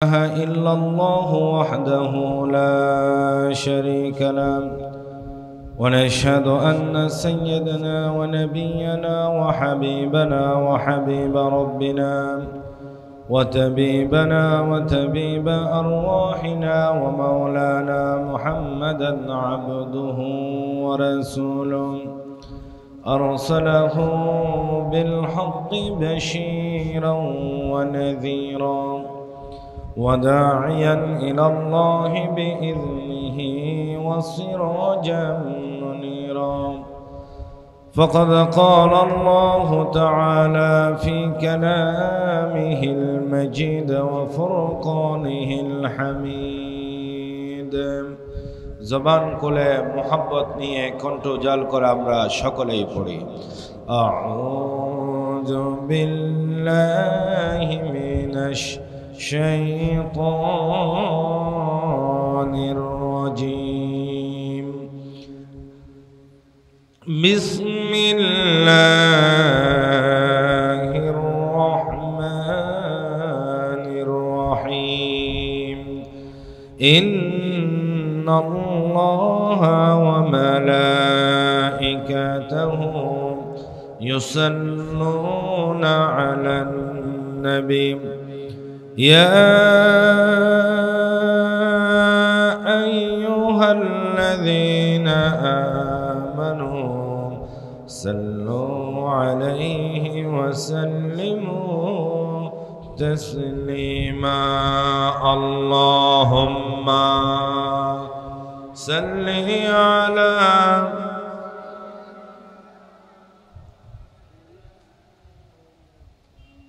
إله إلا الله وحده لا شريك له ونشهد أن سيدنا ونبينا وحبيبنا وحبيب ربنا وطبيبنا وطبيب أرواحنا ومولانا محمدا عبده ورسوله أرسله بالحق بشيرا ونذيرا وداعيا إلى الله بإذنه وسراجا منيرا فقد قال الله تعالى في كلامه المجيد وفرقانه الحميد زبان كله محبت নিয়ে কণ্ঠ জাল করে আমরা সকলেই পড়ি أعوذ بالله من الشيطان الرجيم بسم الله الرحمن الرحيم إن الله وملائكته يصلون على النبي يا أيها الذين آمنوا صلوا عليه وسلموا تسليما اللهم صل على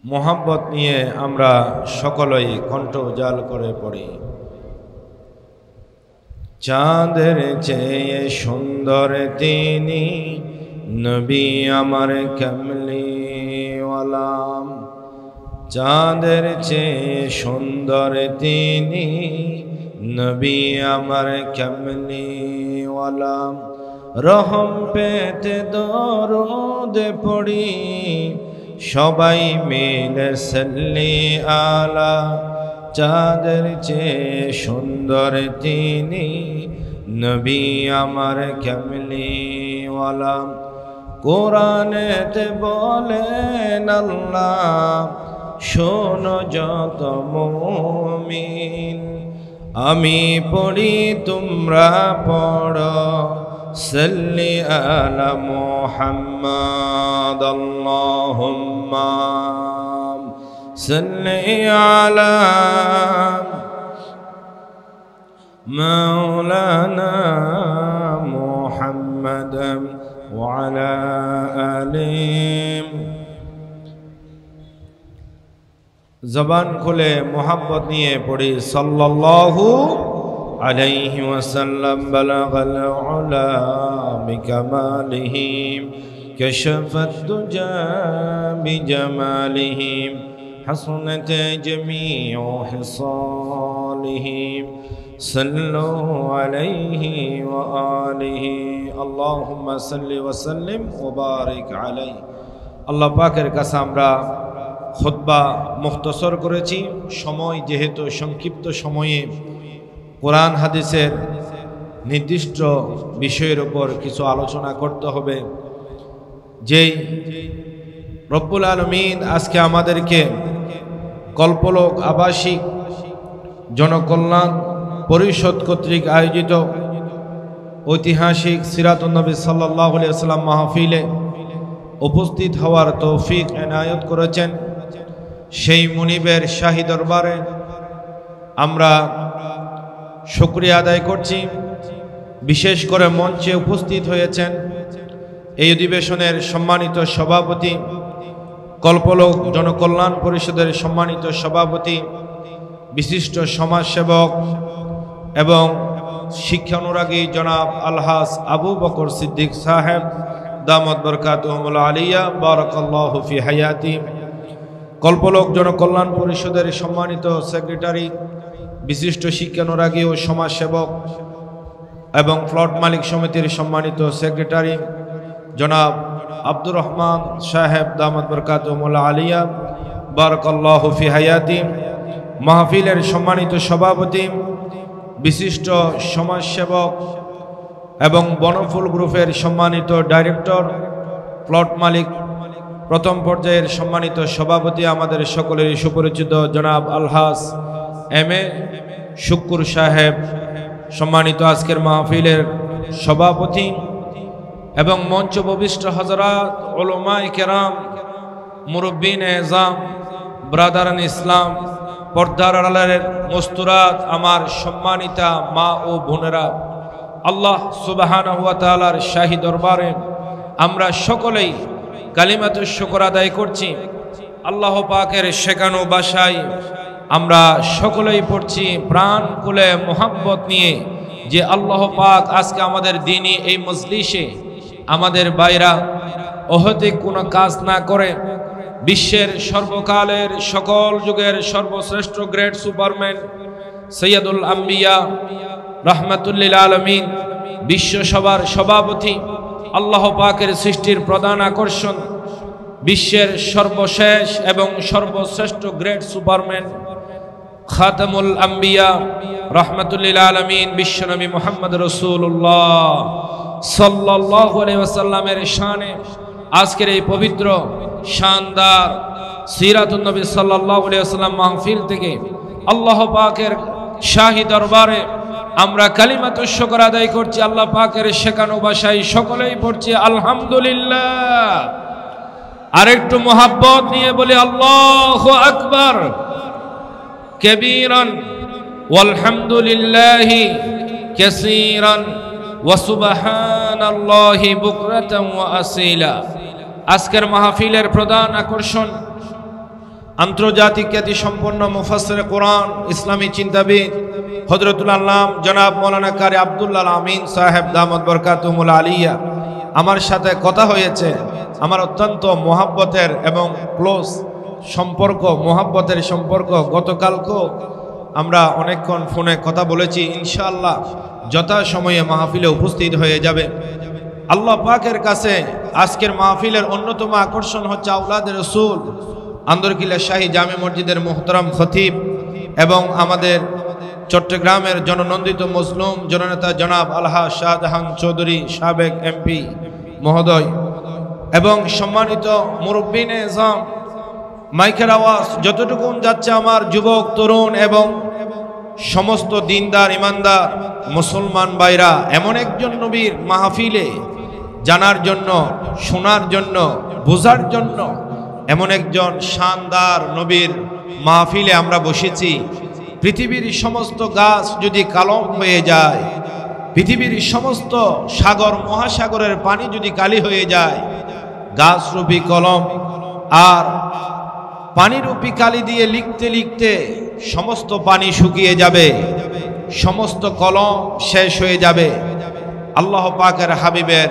মোহাম্মত নিয়ে আমরা সকলেই কণ্ঠ জাল করে পড়ি চাঁদের চেয়ে সুন্দর তিনি নবী আমার কামলিওয়ালা চাঁদের চেয়ে সুন্দর তিনি নবী আমার কামলিওয়ালা রহম পেতে দরুদ পড়ি সবাই মিলে সাল্লি আলা চাঁদের চেয়ে সুন্দর তিনি নবী আমার কামলিওয়ালা কোরআনেতে বলেন আল্লাহ শোনো যত মুমিন আমি পড়ি তোমরা পড়ো صلي على محمد اللهم صل على مولانا محمد وعلى آله زبان খুলে মোহাম্মদ নিয়ে পড়ি সাল্লাল্লাহু عليه وسلم بلغ العلا بكماله كشف الدجى بجماله حسنت جميع خصاله صلوا عليه وآله اللهم صل وسلم وبارك عليه আল্লাহ পাকের কাছে আমরা খুতবা মুখতসর করেছি সময় যেহেতু সংক্ষিপ্ত সময়ে কোরআন হাদিসের নির্দিষ্ট বিষয়ের উপর কিছু আলোচনা করতে হবে যেই রব্বুল আলামিন আজকে আমাদেরকে কল্পলোক আবাসিক জনকল্যাণ পরিষদ কর্তৃক আয়োজিত ঐতিহাসিক সিরাতুন নবী সাল্লাল্লাহু আলাইহি ওয়াসাল্লাম মাহফিলে উপস্থিত হওয়ার তৌফিক এনায়েত করেছেন সেই মুনিবের শাহী দরবারে আমরা শুকরিয়া আদায় করছি বিশেষ করে মঞ্চে উপস্থিত হয়েছেন এই অধিবেশনের সম্মানিত সভাপতি কল্পলোক জনকল্যাণ পরিষদের সম্মানিত সভাপতি বিশিষ্ট সমাজসেবক এবং শিক্ষানুরাগী জনাব আলহাজ আবু বকর সিদ্দিক সাহেব দামত বরকাতুহুল আলিয়া বারাকাল্লাহু ফি হায়াতি কল্পলোক জনকল্যাণ পরিষদের সম্মানিত সেক্রেটারি বিশিষ্ট শিক্ষানুরাগী ও সমাজসেবক এবং প্লট মালিক সমিতির সম্মানিত সেক্রেটারি জনাব আব্দুর রহমান সাহেব দামাত বরকাতুহুল আলিয়া বারাকাল্লাহু ফি হায়াতি মাহফিলের সম্মানিত সভাপতি, বিশিষ্ট সমাজসেবক এবং বনফুল গ্রুপের সম্মানিত ডাইরেক্টর, প্লট মালিক, প্রথম পর্যায়ের সম্মানিত সভাপতি, আমাদের সকলেরই সুপরিচিত জনাব আলহাজ এম.এ. শুক্কুর সাহেব, সম্মানিত আজকের মাহফিলের সভাপতি এবং মঞ্চ উপবিষ্ট হযরত উলামায়ে কেরাম, মুরব্বিন এজাম, ব্রাদারান ইসলাম, পর্দার আড়ালের মস্তুরাত, আমার সম্মানিতা মা ও বোনেরা, আল্লাহ সুবহানাহু ওয়া তাআলার শাহী দরবারে আমরা সকলেই কালিমাতুশ শুকর আদায় করছি। আল্লাহ পাকের শেখানো ভাষায় আমরা সকলেই পড়ছি প্রাণ খুলে মোহাব্বত নিয়ে যে আল্লাহ পাক আজকে আমাদের দ্বীনি এই মজলিসে আমাদের বাইরা অহৈতুক কোনো কাজ না করে বিশ্বের সর্বকালের সকল যুগের সর্বশ্রেষ্ঠ গ্রেট সুপারম্যান সৈয়দুল আম্বিয়া রাহমাতুল লিল আলামিন, বিশ্বসভার সভাপতি, আল্লাহ পাকের সৃষ্টির প্রধান আকর্ষণ, বিশ্বের সর্বশেষ এবং সর্বশ্রেষ্ঠ গ্রেট সুপারম্যান খাতামুল আম্বিয়া রাহমাতুল লিল আলামিন বিশ্বনবী মুহাম্মদ রাসূলুল্লাহ সাল্লাল্লাহু আলাইহি ওয়াসাল্লামের শানে আজকের এই পবিত্র শানদার সিরাতুন নবী সাল্লাল্লাহু আলাইহি ওয়াসাল্লাম মাহফিল থেকে আল্লাহ পাকের শাহী দরবারে আমরা কালিমাতুশ শুকর আদায় করছি। আল্লাহ পাকের শেখানো ভাষায় সকলেই পড়ছি আলহামদুলিল্লাহ। আরেকটু মোহাব্বত নিয়ে বলি আল্লাহু আকবার কবীরান ওয়ালহামদুলিল্লাহি কাসীরান ওয়া সুবহানাল্লাহি বুকরাতান ওয়া আসীলা। আজকের মাহফিলের প্রধান আকর্ষণ আন্তর্জাতিক খ্যাতি সম্পন্ন মুফাসসির কোরআন, ইসলামী চিন্তাবিদ হযরতুল আল্লাম জনাব মাওলানা কারি আব্দুল্লাহ আমিন সাহেব দামাত বরকাতুহুল আলিয়া আমার সাথে কথা হয়েছে। আমার অত্যন্ত মোহাব্বতের এবং ক্লোজ সম্পর্ক, মোহাব্বতের সম্পর্ক। গতকালকেও আমরা অনেকক্ষণ ফোনে কথা বলেছি। ইনশাআল্লাহ যথাসময়ে মাহফিলে উপস্থিত হয়ে যাবে। আল্লাহ পাকের কাছে আজকের মাহফিলের অন্যতম আকর্ষণ হচ্ছে আওলাদে রাসূল আন্দরকিল্লা শাহী জামে মসজিদের মুহতারাম খতিব এবং আমাদের চট্টগ্রামের জননন্দিত মজলুম জননেতা জনাব আলহাজ শাহজাহান চৌধুরী সাবেক এমপি মহোদয় এবং সম্মানিত মুরব্বিন এজাম। মাইকের আওয়াজ যতটুকু যাচ্ছে আমার যুবক তরুণ এবং সমস্ত দিনদার ইমানদার মুসলমান ভাইরা এমন একজন নবীর মাহফিলে জানার জন্য, শোনার জন্য, বোঝার জন্য এমন একজন শানদার নবীর মাহফিলে আমরা বসেছি। পৃথিবীর সমস্ত গাছ যদি কালম হয়ে যায়, পৃথিবীর সমস্ত সাগর মহাসাগরের পানি যদি কালি হয়ে যায়, গাছরূপী কলম আর পানিরূপী কালি দিয়ে লিখতে লিখতে সমস্ত পানি শুকিয়ে যাবে, সমস্ত কলম শেষ হয়ে যাবে। আল্লাহ পাকের হাবিবের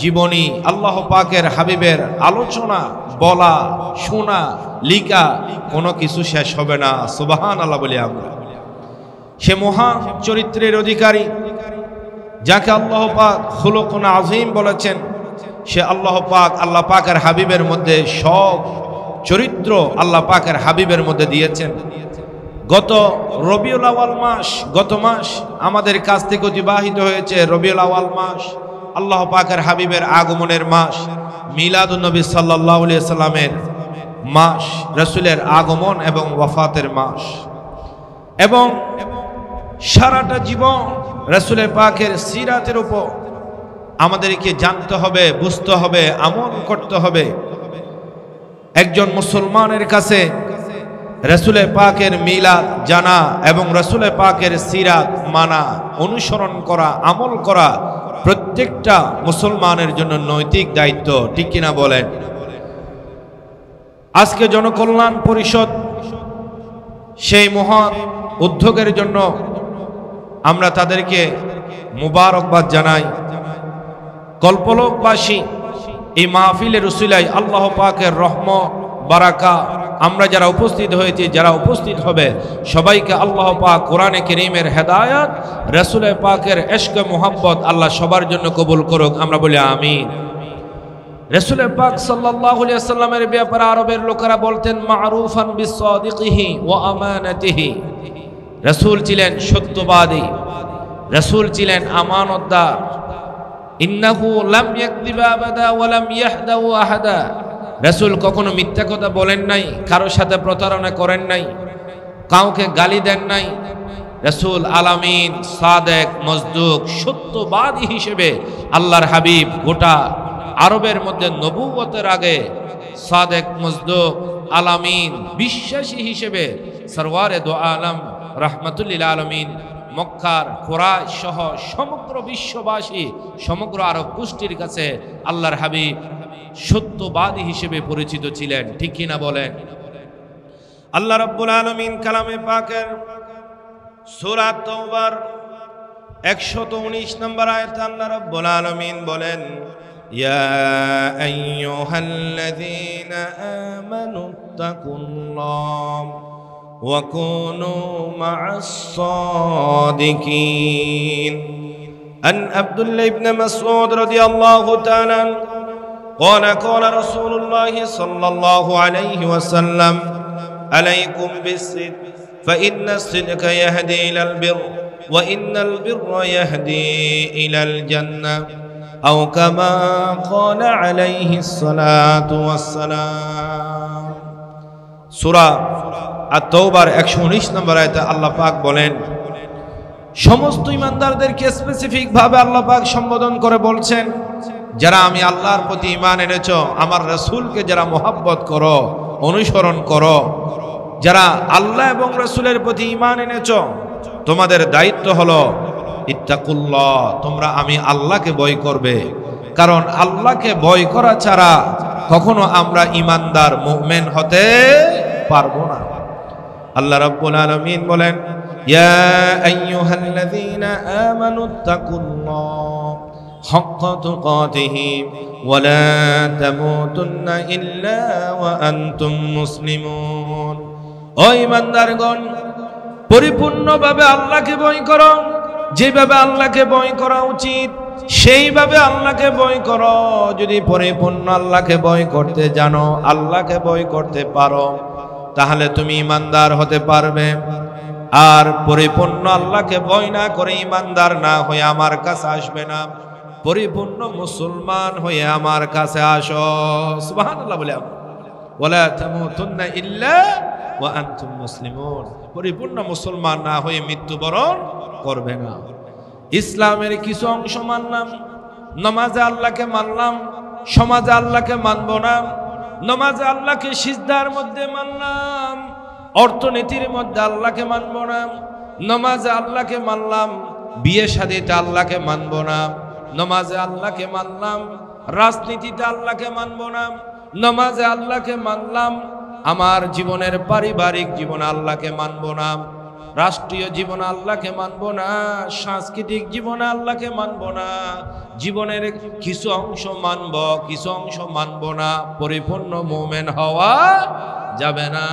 জীবনী, আল্লাহ পাকের হাবিবের আলোচনা, বলা, শোনা, লিখা কোনো কিছু শেষ হবে না। সুবহানাল্লাহ বলি আমরা। সে মহান চরিত্রের অধিকারী যাকে আল্লাহ পাক খুলুকুন আযীম বলেছেন, সে আল্লাহ পাক, আল্লাহ পাকের হাবিবের মধ্যে সব চরিত্র আল্লাহ পাকের হাবিবের মধ্যে দিয়েছেন। গত রবিউল আউয়াল মাস, গত মাস আমাদের কাছ থেকে অতিবাহিত হয়েছে। রবিউল আউয়াল মাস আল্লাহ পাকের হাবিবের আগমনের মাস, মিলাদুন নবী সাল্লাল্লাহু আলাইহি সাল্লামের মাস, রাসূলের আগমন এবং ওয়াফাতের মাস। এবং সারাটা জীবন রাসূলের পাকের সিরাতের উপর আমাদেরকে জানতে হবে, বুঝতে হবে, আমল করতে হবে। একজন মুসলমানের কাছে রাসূলের পাকের মিলাদ জানা এবং রাসূলের পাকের সিরাত মানা, অনুসরণ করা, আমল করা প্রত্যেকটা মুসলমানের জন্য নৈতিক দায়িত্ব। ঠিক কিনা বলেন? আজকে জনকল্যাণ পরিষদ সেই মহান উদ্যোগের জন্য আমরা তাদেরকে মুবারকবাদ জানাই। কল্পলোকবাসী এই মাহফিলের উসিলায় আল্লাহ পাকের রহমত, বারাকা আমরা যারা উপস্থিত হয়েছি, যারা উপস্থিত হবে সবাইকে আল্লাহ পাক কোরআনে কারীমের হেদায়েত, রাসূলের পাকের ইশক মুহাব্বত আল্লাহ সবার জন্য কবুল করুক। আমরা বলি আমিন। রাসূল পাক সাল্লাল্লাহু আলাইহি ওয়াসাল্লামের ব্যাপারে আরবের লোকেরা বলতেন মারুফান বিসাদিকিহি ওয়া আমানাতিহি। রাসূল ছিলেন সত্যবাদী, রাসূল ছিলেন আমানতদার। ইন্নাহু লাম ইয়াকযিবা আবাদা ওয়া লাম ইয়াহদাউ আহাদা। রাসূল কখনো মিথ্যা কথা বলেন নাই, কারোর সাথে প্রতারণা করেন নাই, কাউকে গালি দেন নাই। রাসূল আলামিন, সাদেক, মসদুক, সত্যবাদী হিসেবে আল্লাহর হাবিব গোটা আরবের মধ্যে নবুয়তের আগে সাদেক, মসদুক, আলামিন, বিশ্বাসী হিসেবে সরওয়ারে দো আলম রাহমাতুল লিল আলামিন মক্কার কুরাইশ সহ সমগ্র বিশ্ববাসী, সমগ্র আরব গোষ্ঠীর কাছে আল্লাহর হাবিব সত্যবাদী হিসেবে পরিচিত ছিলেন। ঠিক কিনা বলেন? আল্লাহ রাব্বুল আলামিন কালামে পাকের সূরা তাওবার 119 নম্বর আয়াতে আল্লাহ রাব্বুল আলামিন বলেন, ইয়া আইয়ুহাল্লাযীনা আমানুত্তাকুল্লাহ ওয়া কুনু মা'আস সাদিকিন। আন আব্দুল্লাহ ইবনে মাসউদ রাদিয়াল্লাহু তাআলা قال قال رسول الله صلى الله عليه وسلم عليكم بالصدق فإن الصدق يهدي إلى البر وإن البر يهدي إلى الجنة أو كما قال عليه الصلاة والسلام। সূরা আত-তাওবার 119 নম্বর আয়াতে আল্লাহ পাক বলেন, সমস্ত ঈমানদারদেরকে স্পেসিফিক ভাবে আল্লাহ পাক সম্বোধন করে বলছেন, যারা আমি আল্লাহর প্রতি ঈমান এনেছো, আমার রাসূলকে যারা মহব্বত করো, অনুসরণ করো, যারা আল্লাহ এবং রাসূলের প্রতি ঈমান এনেছো, তোমাদের দায়িত্ব হলো ইত্তাকুল্লাহ, তোমরা আমি আল্লাহকে ভয় করবে। কারণ আল্লাহকে ভয় করা ছাড়া কখনো আমরা ঈমানদার মুমিন হতে পারবো না। আল্লাহ রাব্বুল আলামিন বলেন, ইয়া আইয়ুহাল্লাযীনা আমানুত্তাকুল্লাহ হাক্কা তুকাতিহি ওয়া লা তামুতুন্না ইল্লা ওয়া আনতুম মুসলিমুন। ও ঈমানদারগণ, পরিপূর্ণভাবে আল্লাহকে ভয় করো, যেভাবে আল্লাহকে ভয় করা উচিত সেইভাবে আল্লাহকে ভয় করো। যদি পরিপূর্ণ আল্লাহকে ভয় করতে জানো, আল্লাহকে ভয় করতে পারো, তাহলে তুমি ঈমানদার হতে পারবে। আর পরিপূর্ণ আল্লাহকে ভয় না করে ঈমানদার না হয়ে আমার কাছে আসবে না, পরিপূর্ণ মুসলমান হয়ে আমার কাছে আসো। সুবহানাল্লাহ বলে, ওয়ালা তামুতুন্না ইল্লা ওয়া আনতুম মুসলিমুন। পরিপূর্ণ মুসলমান না হয়ে মৃত্যুবরণ করবে না। ইসলামের কিছু অংশ মানলাম, নামাজে আল্লাহকে মানলাম, সমাজে আল্লাহকে মানব না। নামাজে আল্লাহকে সিজদার মধ্যে মানলাম, অর্থনীতির মধ্যে আল্লাহকে মানব না। নামাজে আল্লাহকে মানলাম, বিয়ে শাদীতে আল্লাহকে মানব না। নামাজে আল্লাহকে মানলাম, রাজনীতিতে আল্লাহকে মানব না। নামাজে আল্লাহকে মানলাম, আমার জীবনের পারিবারিক জীবনে আল্লাহকে মানব না, রাষ্ট্রীয় জীবনে আল্লাহকে মানব না, সাংস্কৃতিক জীবনে আল্লাহকে মানব না। জীবনের কিছু অংশ মানব, কিছু অংশ মানব না। পরিপূর্ণ মুমিন হওয়া যাবে না।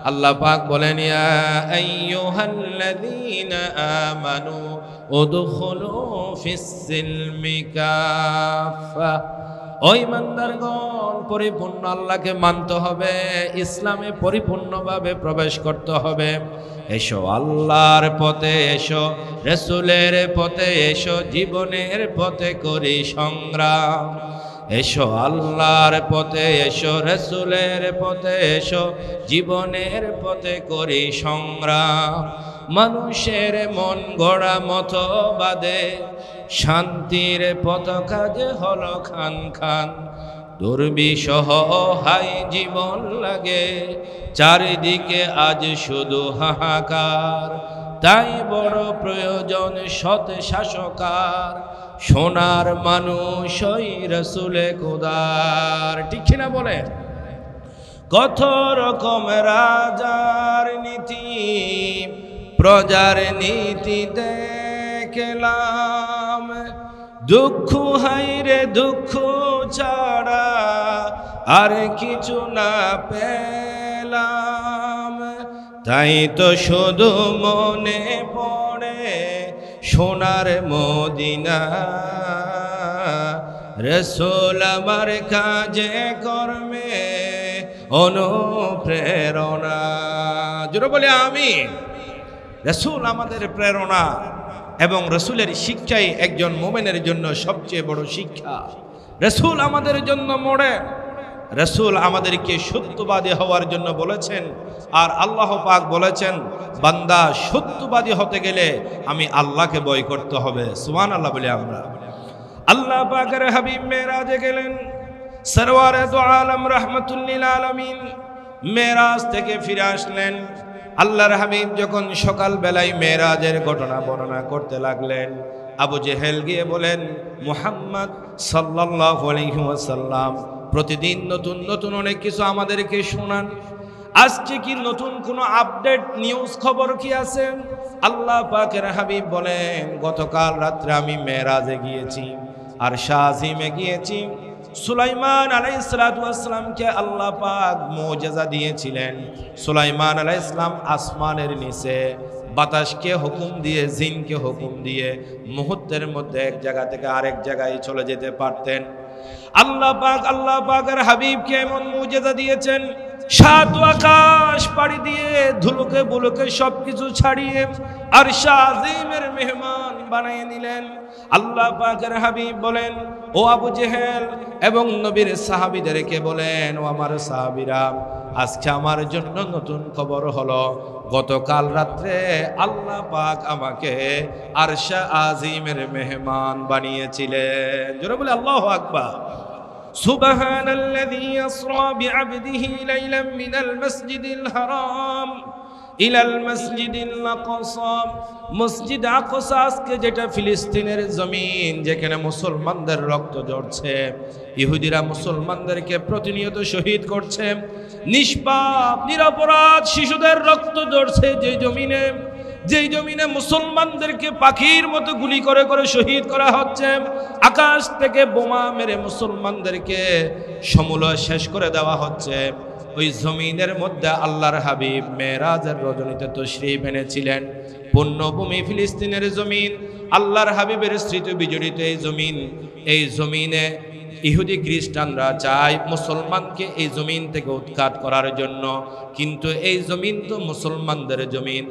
আল্লাহ পাক বলেন, ইয়া আইয়ুহাল্লাযীনা আমানু উদখুলু ফিস-সিলমি কাফা। ও ঈমানদারগণ, পরিপূর্ণ আল্লাহকে মানতে হবে, ইসলামে পরিপূর্ণভাবে প্রবেশ করতে হবে। এসো আল্লাহর পথে, এসো রাসূলের পথে, এসো জীবনের পথে করি সংগ্রাম। এসো আল্লাহর পথে, এসো রাসূলের পথে, এসো জীবনের পথে করি সংগ্রাম। মানুষের মন গড়া মতবাদে শান্তির পতাকা যে হলো খান খান। দুর্বিষহ হাই জীবন লাগে, চারিদিকে আজ শুধু হাহাকার। তাই বড় প্রয়োজন সৎ শাসকার, সোনার মানুষ ওই রাসূলে খোদার। ঠিক না বলে? কত রকম রাজার নীতি, প্রজার নীতি দেখলাম। দুঃখ হাইরে দুঃখ ছাড়া আর কিছু না পেলাম। তাই তো শুধু মনে পড়ে সোনার মদিনা, রসুল আমার কাজে কর্মে অনুপ্রেরণা। জোরে বলে আমিন। রসুল আমাদের প্রেরণা এবং রসুলের শিক্ষাই একজন মুমিনের জন্য সবচেয়ে বড় শিক্ষা। রসুল আমাদের জন্য মডেল। রসুল আমাদেরকে সত্যবাদী হওয়ার জন্য বলেছেন, আর আল্লাহ পাক বলেছেন বান্দা সত্যবাদী হতে গেলে আমি আল্লাহকে ভয় করতে হবে। সুবহানাল্লাহ বলি আমরা। আল্লাহ পাকের হাবিব মেরাজে গেলেন, সরওয়ারে দু আলম রাহমাতুল লিল আলামিন মেরাজ থেকে ফিরে আসলেন। আল্লাহর হাবিব যখন সকাল বেলায় মেরাজের ঘটনা বর্ণনা করতে লাগলেন, আবু জেহেল গিয়ে বলেন, মুহাম্মদ সাল্লাল্লাহু আলাইহি ওয়াসাল্লাম প্রতিদিন নতুন নতুন অনেক কিছু আমাদেরকে শোনান, আজকে কি নতুন কোনো আপডেট নিউজ খবর কি আছে? আল্লাহ পাকের হাবিব বলেন, গতকাল রাত্রে আমি মেরাজে গিয়েছি আর শাহিমে গিয়েছি। সুলাইমান আলাইহিস সালাতু ওয়াস সালামকে আল্লাহ পাক মুজিজা দিয়েছিলেন। সুলাইমান আলাইহিস সালাম আসমানের নিচে বাতাসকে হুকুম দিয়ে, জিনকে হুকুম দিয়ে মুহূর্তের মধ্যে এক জায়গা থেকে আরেক জায়গায় চলে যেতে পারতেন। আল্লাহ পাকের হাবিবকে এমন মুজিজা দিয়েছেন, সাত আকাশ পাড়ি দিয়ে ধুলোকে বুলোকে সবকিছু ছাড়িয়ে আর শাহিমের মেহমান বানিয়ে নিলেন। আল্লাহ পাকের হাবিব বলেন, ও আবু জেহেল এবং নবীর সাহাবীদেরকে বলেন, ও আমার সাহাবীরা, আজকে আমার জন্য নতুন খবর হলো, গতকাল রাত্রে আল্লাহ পাক আমাকে আরশে আজিমের মেহমান বানিয়েছিলেন। জোরে বলে আল্লাহু আকবার। সুবহানাল্লাযী আসরা বিআবদিহি লাইলাম মিনাল মাসজিদিল হারাম ইলাল মাসজিদিল আকসা। মসজিদ আকসা আজকে যেটা ফিলিস্তিনের জমিন, যেখানে মুসলমানদের রক্ত ঝরছে, ইহুদিরা মুসলমানদেরকে প্রতিনিয়ত শহীদ করছে, নিষ্পাপ নিরপরাধ শিশুদের রক্ত ঝরছে যেই জমিনে মুসলমানদেরকে পাখির মতো গুলি করে করে শহীদ করা হচ্ছে, আকাশ থেকে বোমা মেরে মুসলমানদেরকে সমূলে শেষ করে দেওয়া হচ্ছে, ওই জমিনের মধ্যে আল্লাহর হাবিব মেরাজের রজনীতে তশরীফ এনেছিলেন। পুণ্যভূমি ফিলিস্তিনের জমিন, আল্লাহর হাবিবের স্মৃতি বিজড়িত এই জমিনে ইহুদি খ্রিস্টানরা চায় মুসলমানকে এই জমিন থেকে উৎখাত করার জন্য, কিন্তু এই জমিন তো মুসলমানদের জমিন।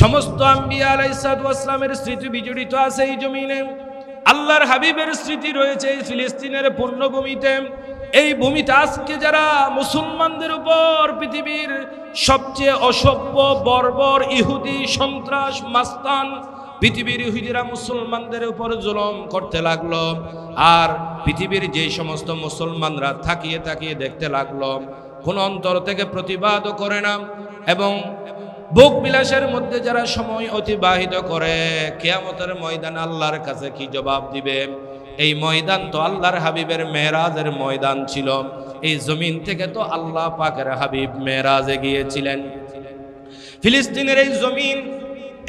সমস্ত আম্বিয়া আলাইহিসসালাতু ওয়াস সালামের স্মৃতি বিজড়িত আছে এই জমিনে। আল্লাহর হাবিবের স্মৃতি রয়েছে এই ফিলিস্তিনের পুণ্যভূমিতে। এই ভূমিতে আজকে যারা মুসলমানদের উপর পৃথিবীর সবচেয়ে অসভ্য বর্বর ইহুদি সন্ত্রাস মাস্তান, পৃথিবীর ইহুদিরা মুসলমানদের উপর জুলুম করতে লাগলো, আর পৃথিবীর যে সমস্ত মুসলমানরা তাকিয়ে তাকিয়ে দেখতে লাগলো, কোন অন্তর থেকে প্রতিবাদও করে না, এবং ভোগ বিলাসের মধ্যে যারা সময় অতিবাহিত করে, কিয়ামতের ময়দান আল্লাহর কাছে কি জবাব দিবে? এই ময়দান তো আল্লাহর হাবিবের মেরাজের ময়দান ছিল। এই জমিন থেকে তো আল্লাহ পাকের হাবিব মেরাজে গিয়েছিলেন। ফিলিস্তিনের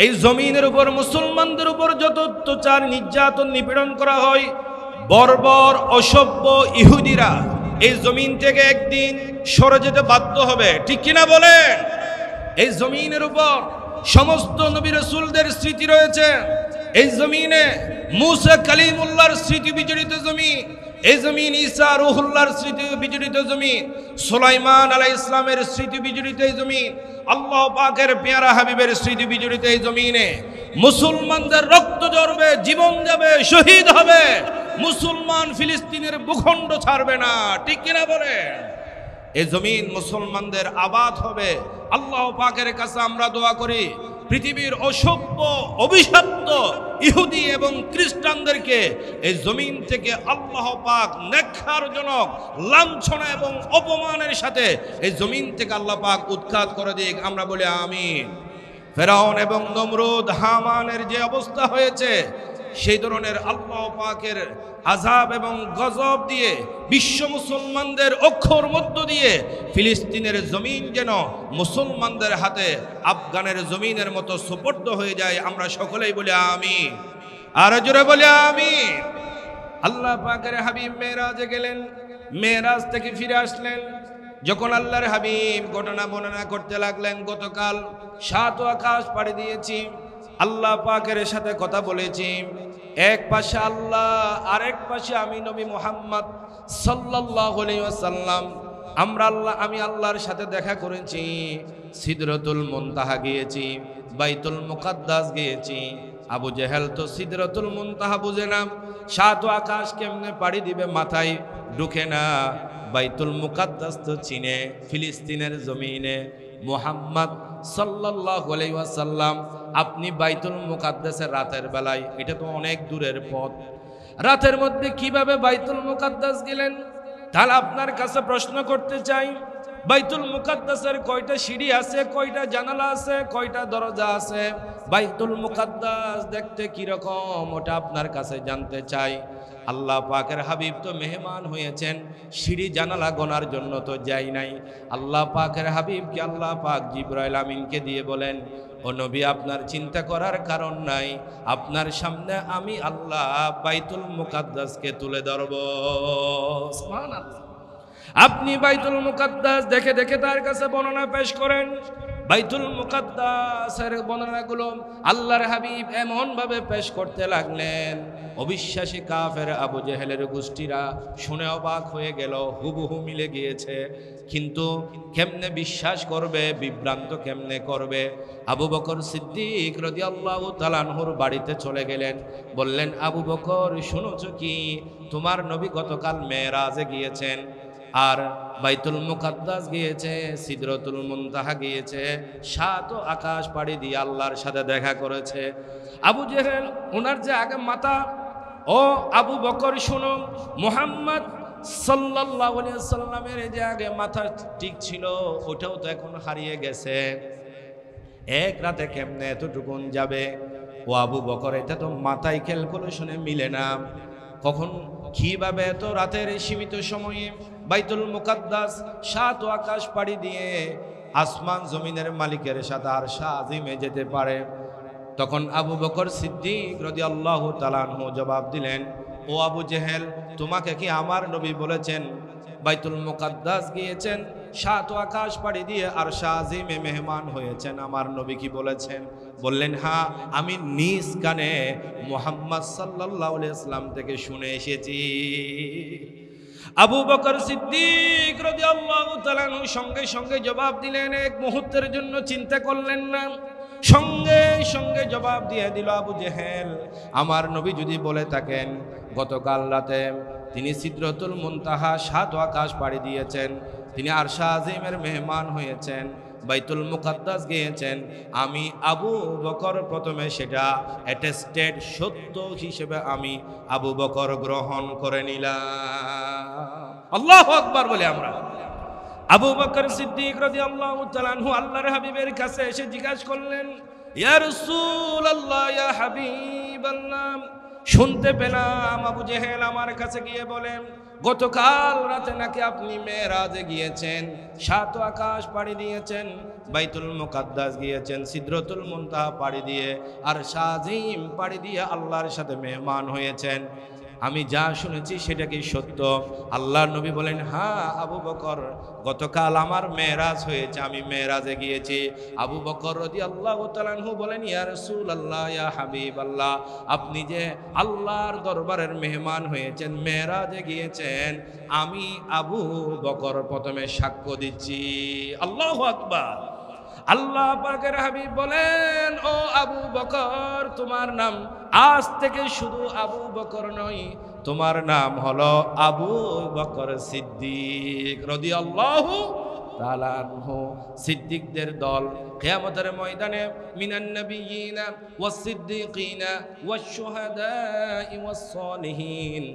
এই জমিনের উপর মুসলমানদের উপর যত অত্যাচার নির্যাতন নিপীড়ন করা হয়, বর্বর অসভ্য ইহুদিরা এই জমিন থেকে একদিন সরে যেতে বাধ্য হবে, ঠিক কিনা বলেন? এই জমিনের উপর সমস্ত নবী রাসূলদের স্মৃতি রয়েছে। এই জমিনে মুসা কালিমুল্লাহর স্মৃতি বিজড়িত জমিন, এই জমিন ঈসা রূহুল্লাহর স্মৃতি বিজড়িত জমিন, সুলাইমান আলাইহিস সালামের স্মৃতি বিজড়িত এই জমিন, আল্লাহ পাকের পেয়ারা হাবিবের স্মৃতি বিজড়িত এই জমিনে মুসলমানদের রক্ত ঝরবে, জীবন যাবে, শহীদ হবে, মুসলমান ফিলিস্তিনের ভূখণ্ড ছাড়বে না, ঠিক কিনা বলেন? এই জমিন মুসলমানদের আবাদ হবে। আল্লাহ পাকের কাছে আমরা দোয়া করি, পৃথিবীর অসভ্য অভিশপ্ত ইহুদি এবং খ্রিস্টানদেরকে এই জমিন থেকে আল্লাহ পাক নেককারজনক লাঞ্ছনা এবং অপমানের সাথে এই জমিন থেকে আল্লাহ পাক উৎখাত করে দিক। আমরা বলি আমিন। ফেরাউন এবং নমরুদ হামানের যে অবস্থা হয়েছে, সেই ধরনের আল্লাহ পাকের আযাব এবং গজব দিয়ে বিশ্ব মুসলমানদের অক্ষর মধ্য দিয়ে ফিলিস্তিনের জমিন যেন মুসলমানদের হাতে আফগানের জমিনের মতো সুপর্দ হয়ে যায়। আমরা সকলেই বলি আমিন, আর জোরে বলি আমিন। আল্লাহ পাকের হাবিব মেরাজে গেলেন, মেরাজ থেকে ফিরে আসলেন। যখন আল্লাহর হাবিব ঘটনা বর্ণনা করতে লাগলেন, গতকাল 7 আকাশ পাড়ি দিয়েছি, আল্লাহ পাকের সাথে কথা বলেছি, এক পাশে আল্লাহ, আরেক পাশে আমি নবী মুহাম্মদ সাল্লাল্লাহু আলাইহি ওয়াসাল্লাম। আমি আল্লাহর সাথে দেখা করেছি, সিদরাতুল মুনতাহা গিয়েছি, বাইতুল মুকাদ্দাস গিয়েছি। আবু জেহেল তো সিদরাতুল মুনতাহা বুঝে না, সাত আকাশ কেমনে পাড়ি দিবে মাথায় ঢুকে না। বাইতুল মুকাদ্দাস তো চিনে, ফিলিস্তিনের জমিনে। মুহাম্মদ সাল্লাল্লাহু আলাইহি ওয়াসাল্লাম আপনি বাইতুল মুকাদ্দাসের রাতের বেলায়, এটা তো অনেক দূরের পথ, রাতের মধ্যে কিভাবে বাইতুল মুকাদ্দাস গেলেন? তাহলে আপনার কাছে প্রশ্ন করতে চাই, বাইতুল মুকাদ্দাসের কয়টা সিঁড়ি আছে, কয়টা জানালা আছে, কয়টা দরজা আছে? বাইতুল মুকাদ্দাস দেখতে কিরকম ওটা আপনার কাছে জানতে চাই। আল্লাহ পাকের হাবিব তো মেহমান হয়েছেন, সিঁড়ি জানালা গোনার জন্য তো যাই নাই। আল্লাহ পাকের হাবিবকে আল্লাহ পাক জিবরাইল আমিনকে দিয়ে বলেন, ও নবী আপনার চিন্তা করার কারণ নাই, আপনার সামনে আমি আল্লাহ বাইতুল মুকাদ্দাসকে তুলে ধরব। সুবহানাল্লাহ। আপনি বাইতুল মুকাদ্দাস দেখে দেখে তার কাছে বর্ণনা পেশ করেন। বাইতুল মুকাদ্দাসের বর্ণনাগুলো আল্লাহর হাবিব এমন ভাবে পেশ করতে লাগলেন, অবিশ্বাসী কাফের আবু জেহেলের গোষ্ঠীরা শুনে অবাক হয়ে গেল, হুবহু মিলে গিয়েছে। কিন্তু কেমনে বিশ্বাস করবে, বিভ্রান্ত কেমনে করবে? আবু বকর সিদ্দিক রাদিয়াল্লাহু তাআলা আনহুর বাড়িতে চলে গেলেন, বললেন, আবু বকর শুনেছ কি, তোমার নবী গতকাল মেরাজে গিয়েছেন, আর বাইতুল মুকাদ্দাস গিয়েছে, সিদরাতুল মুনতাহা গিয়েছে, সাত আকাশ পাড়ি দিয়ে আল্লাহর সাথে দেখা করেছে। আবু জেহেল ওনার যে আগে মাথা, ও আবু বকর শুনো, মুহাম্মদ সাল্লাল্লাহু আলাইহি ওয়াসাল্লামের যে আগে মাথা ঠিক ছিল ওটাও তো এখন হারিয়ে গেছে। এক রাতে কেমনে এতটুকুন যাবে? ও আবু বকর, এটা তো মাথায় ক্যালকুলেশনে মিলে না। কখন কিভাবে এত রাতের সীমিত সময়ে বাইতুল মুকাদ্দাস সাত আকাশ পাড়ি দিয়ে আসমান জমিনের মালিকের সাথে আরশে আজিমে যেতে পারে? তখন আবু বকর সিদ্দিক রাদিয়াল্লাহু তাআলা আনহু জবাব দিলেন, ও আবু জেহেল, তোমাকে কি আমার নবী বলেছেন বাইতুল মুকাদ্দাস গিয়েছেন, সাত আকাশ পাড়ি দিয়ে আরশে আজিমে মেহমান হয়েছেন? আমার নবী কি বলেছেন? বললেন, হ্যাঁ, আমি নিজ কানে মুহাম্মদ সাল্লাল্লাহু আলাইহি ওয়াসাল্লাম থেকে শুনে এসেছি। আবু বকর সিদ্দিক রাদিয়াল্লাহু তাআলা সঙ্গে সঙ্গে জবাব দিলেন, এক মুহূর্তের জন্য চিন্তা করলেন না, সঙ্গে সঙ্গে জবাব দিয়ে দিল, আবু জেহেল, আমার নবী যদি বলে থাকেন গতকাল রাতে তিনি সিদরাতুল মুনতাহা সাত আকাশ পাড়ি দিয়েছেন, তিনি আরশে আজিমের মেহমান হয়েছেন, বাইতুল মুকাদ্দাস গিয়েছেন, আমি আবু বকর প্রথমে সেটা অ্যাটেস্টেড সত্য হিসেবে আমি আবু বকর গ্রহণ করে নিলাম। আল্লাহু আকবার বলে আমরা। আবু বকর সিদ্দিক রাদিয়াল্লাহু তাআলা আনহু আল্লাহর হাবিবের কাছে এসে জিজ্ঞাসা করলেন, ইয়া রাসূলুল্লাহ, ইয়া হাবিবাল্লাহ, শুনতে পেলাম আবু জেহেল আমার কাছে গিয়ে বলেন গতকাল রাতে নাকি আপনি মেরাজে গিয়েছেন, সাত আকাশ পাড়ি দিয়েছেন, বাইতুল মুকাদ্দাস গিয়েছেন, সিদরাতুল মুনতাহা পাড়ি দিয়ে আরশে আজিম পাড়ি দিয়ে আল্লাহর সাথে মেহমান হয়েছেন। আমি যা শুনেছি সেটা কি সত্য? আল্লাহর নবী বলেন, হ্যাঁ আবু বকর, গতকাল আমার মেরাজ হয়েছে, আমি মেরাজে গিয়েছি। আবু বকর রাদিয়াল্লাহু তাআলা আনহু বলেন, ইয়া রাসূলুল্লাহ, ইয়া হাবিবাল্লাহ, আপনি যে আল্লাহর দরবারের মেহমান হয়েছেন, মেরাজে গিয়েছেন, আমি আবু বকর প্রথমে সাক্ষ্য দিচ্ছি। আল্লাহু আকবার। আল্লাহ পাকের হাবিব বলেন, ও আবু বকর, তোমার নাম আজ থেকে শুধু আবু বকর নয়, তোমার নাম হলো আবু বকর সিদ্দিক রাদিয়াল্লাহু তাআলা আনহু। সিদ্দিকদের দল কিয়ামতের ময়দানে মিনান নাবিয়িনা ওয়াস সিদ্দিকিনা ওয়াস শুহাদাই ওয়াস সালিহিন,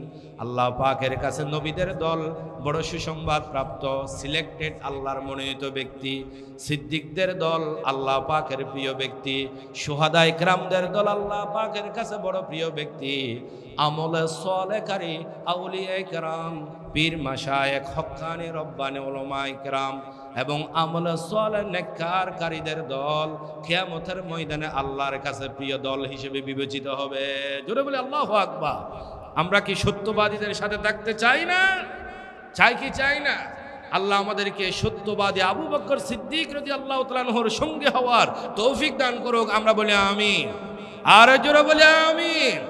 আল্লাহ পাকের কাছে নবীদের দল বড় সুসংবাদ প্রাপ্ত, সিলেক্টেড আল্লাহর মনোনীত ব্যক্তি। সিদ্দিকদের দল আল্লাহ পাকের প্রিয় ব্যক্তি। শুহাদা ইকরামদের দল আল্লাহ পাকের কাছে বড় প্রিয় ব্যক্তি। আমলে সালেহকারী আউলিয়া ইকরাম, পীর মাশায়েখ, হক্কানি রব্বানি উলামা ইকরাম এবং আমলে সালেহ নেককারকারীদের দল কিয়ামতের ময়দানে আল্লাহর কাছে প্রিয় দল হিসেবে বিবেচিত হবে। জোরে বলে আল্লাহু আকবার। আমরা কি সত্যবাদীদের সাথে থাকতে চাই না? চাই কি চাই না? আল্লাহ আমাদেরকে সত্যবাদী আবু বকর সিদ্দিক রাদিয়াল্লাহু তাআলা আনহুর সঙ্গে হওয়ার তৌফিক দান করুক। আমরা বলি আমিন। আর জোরে বলি আমিন।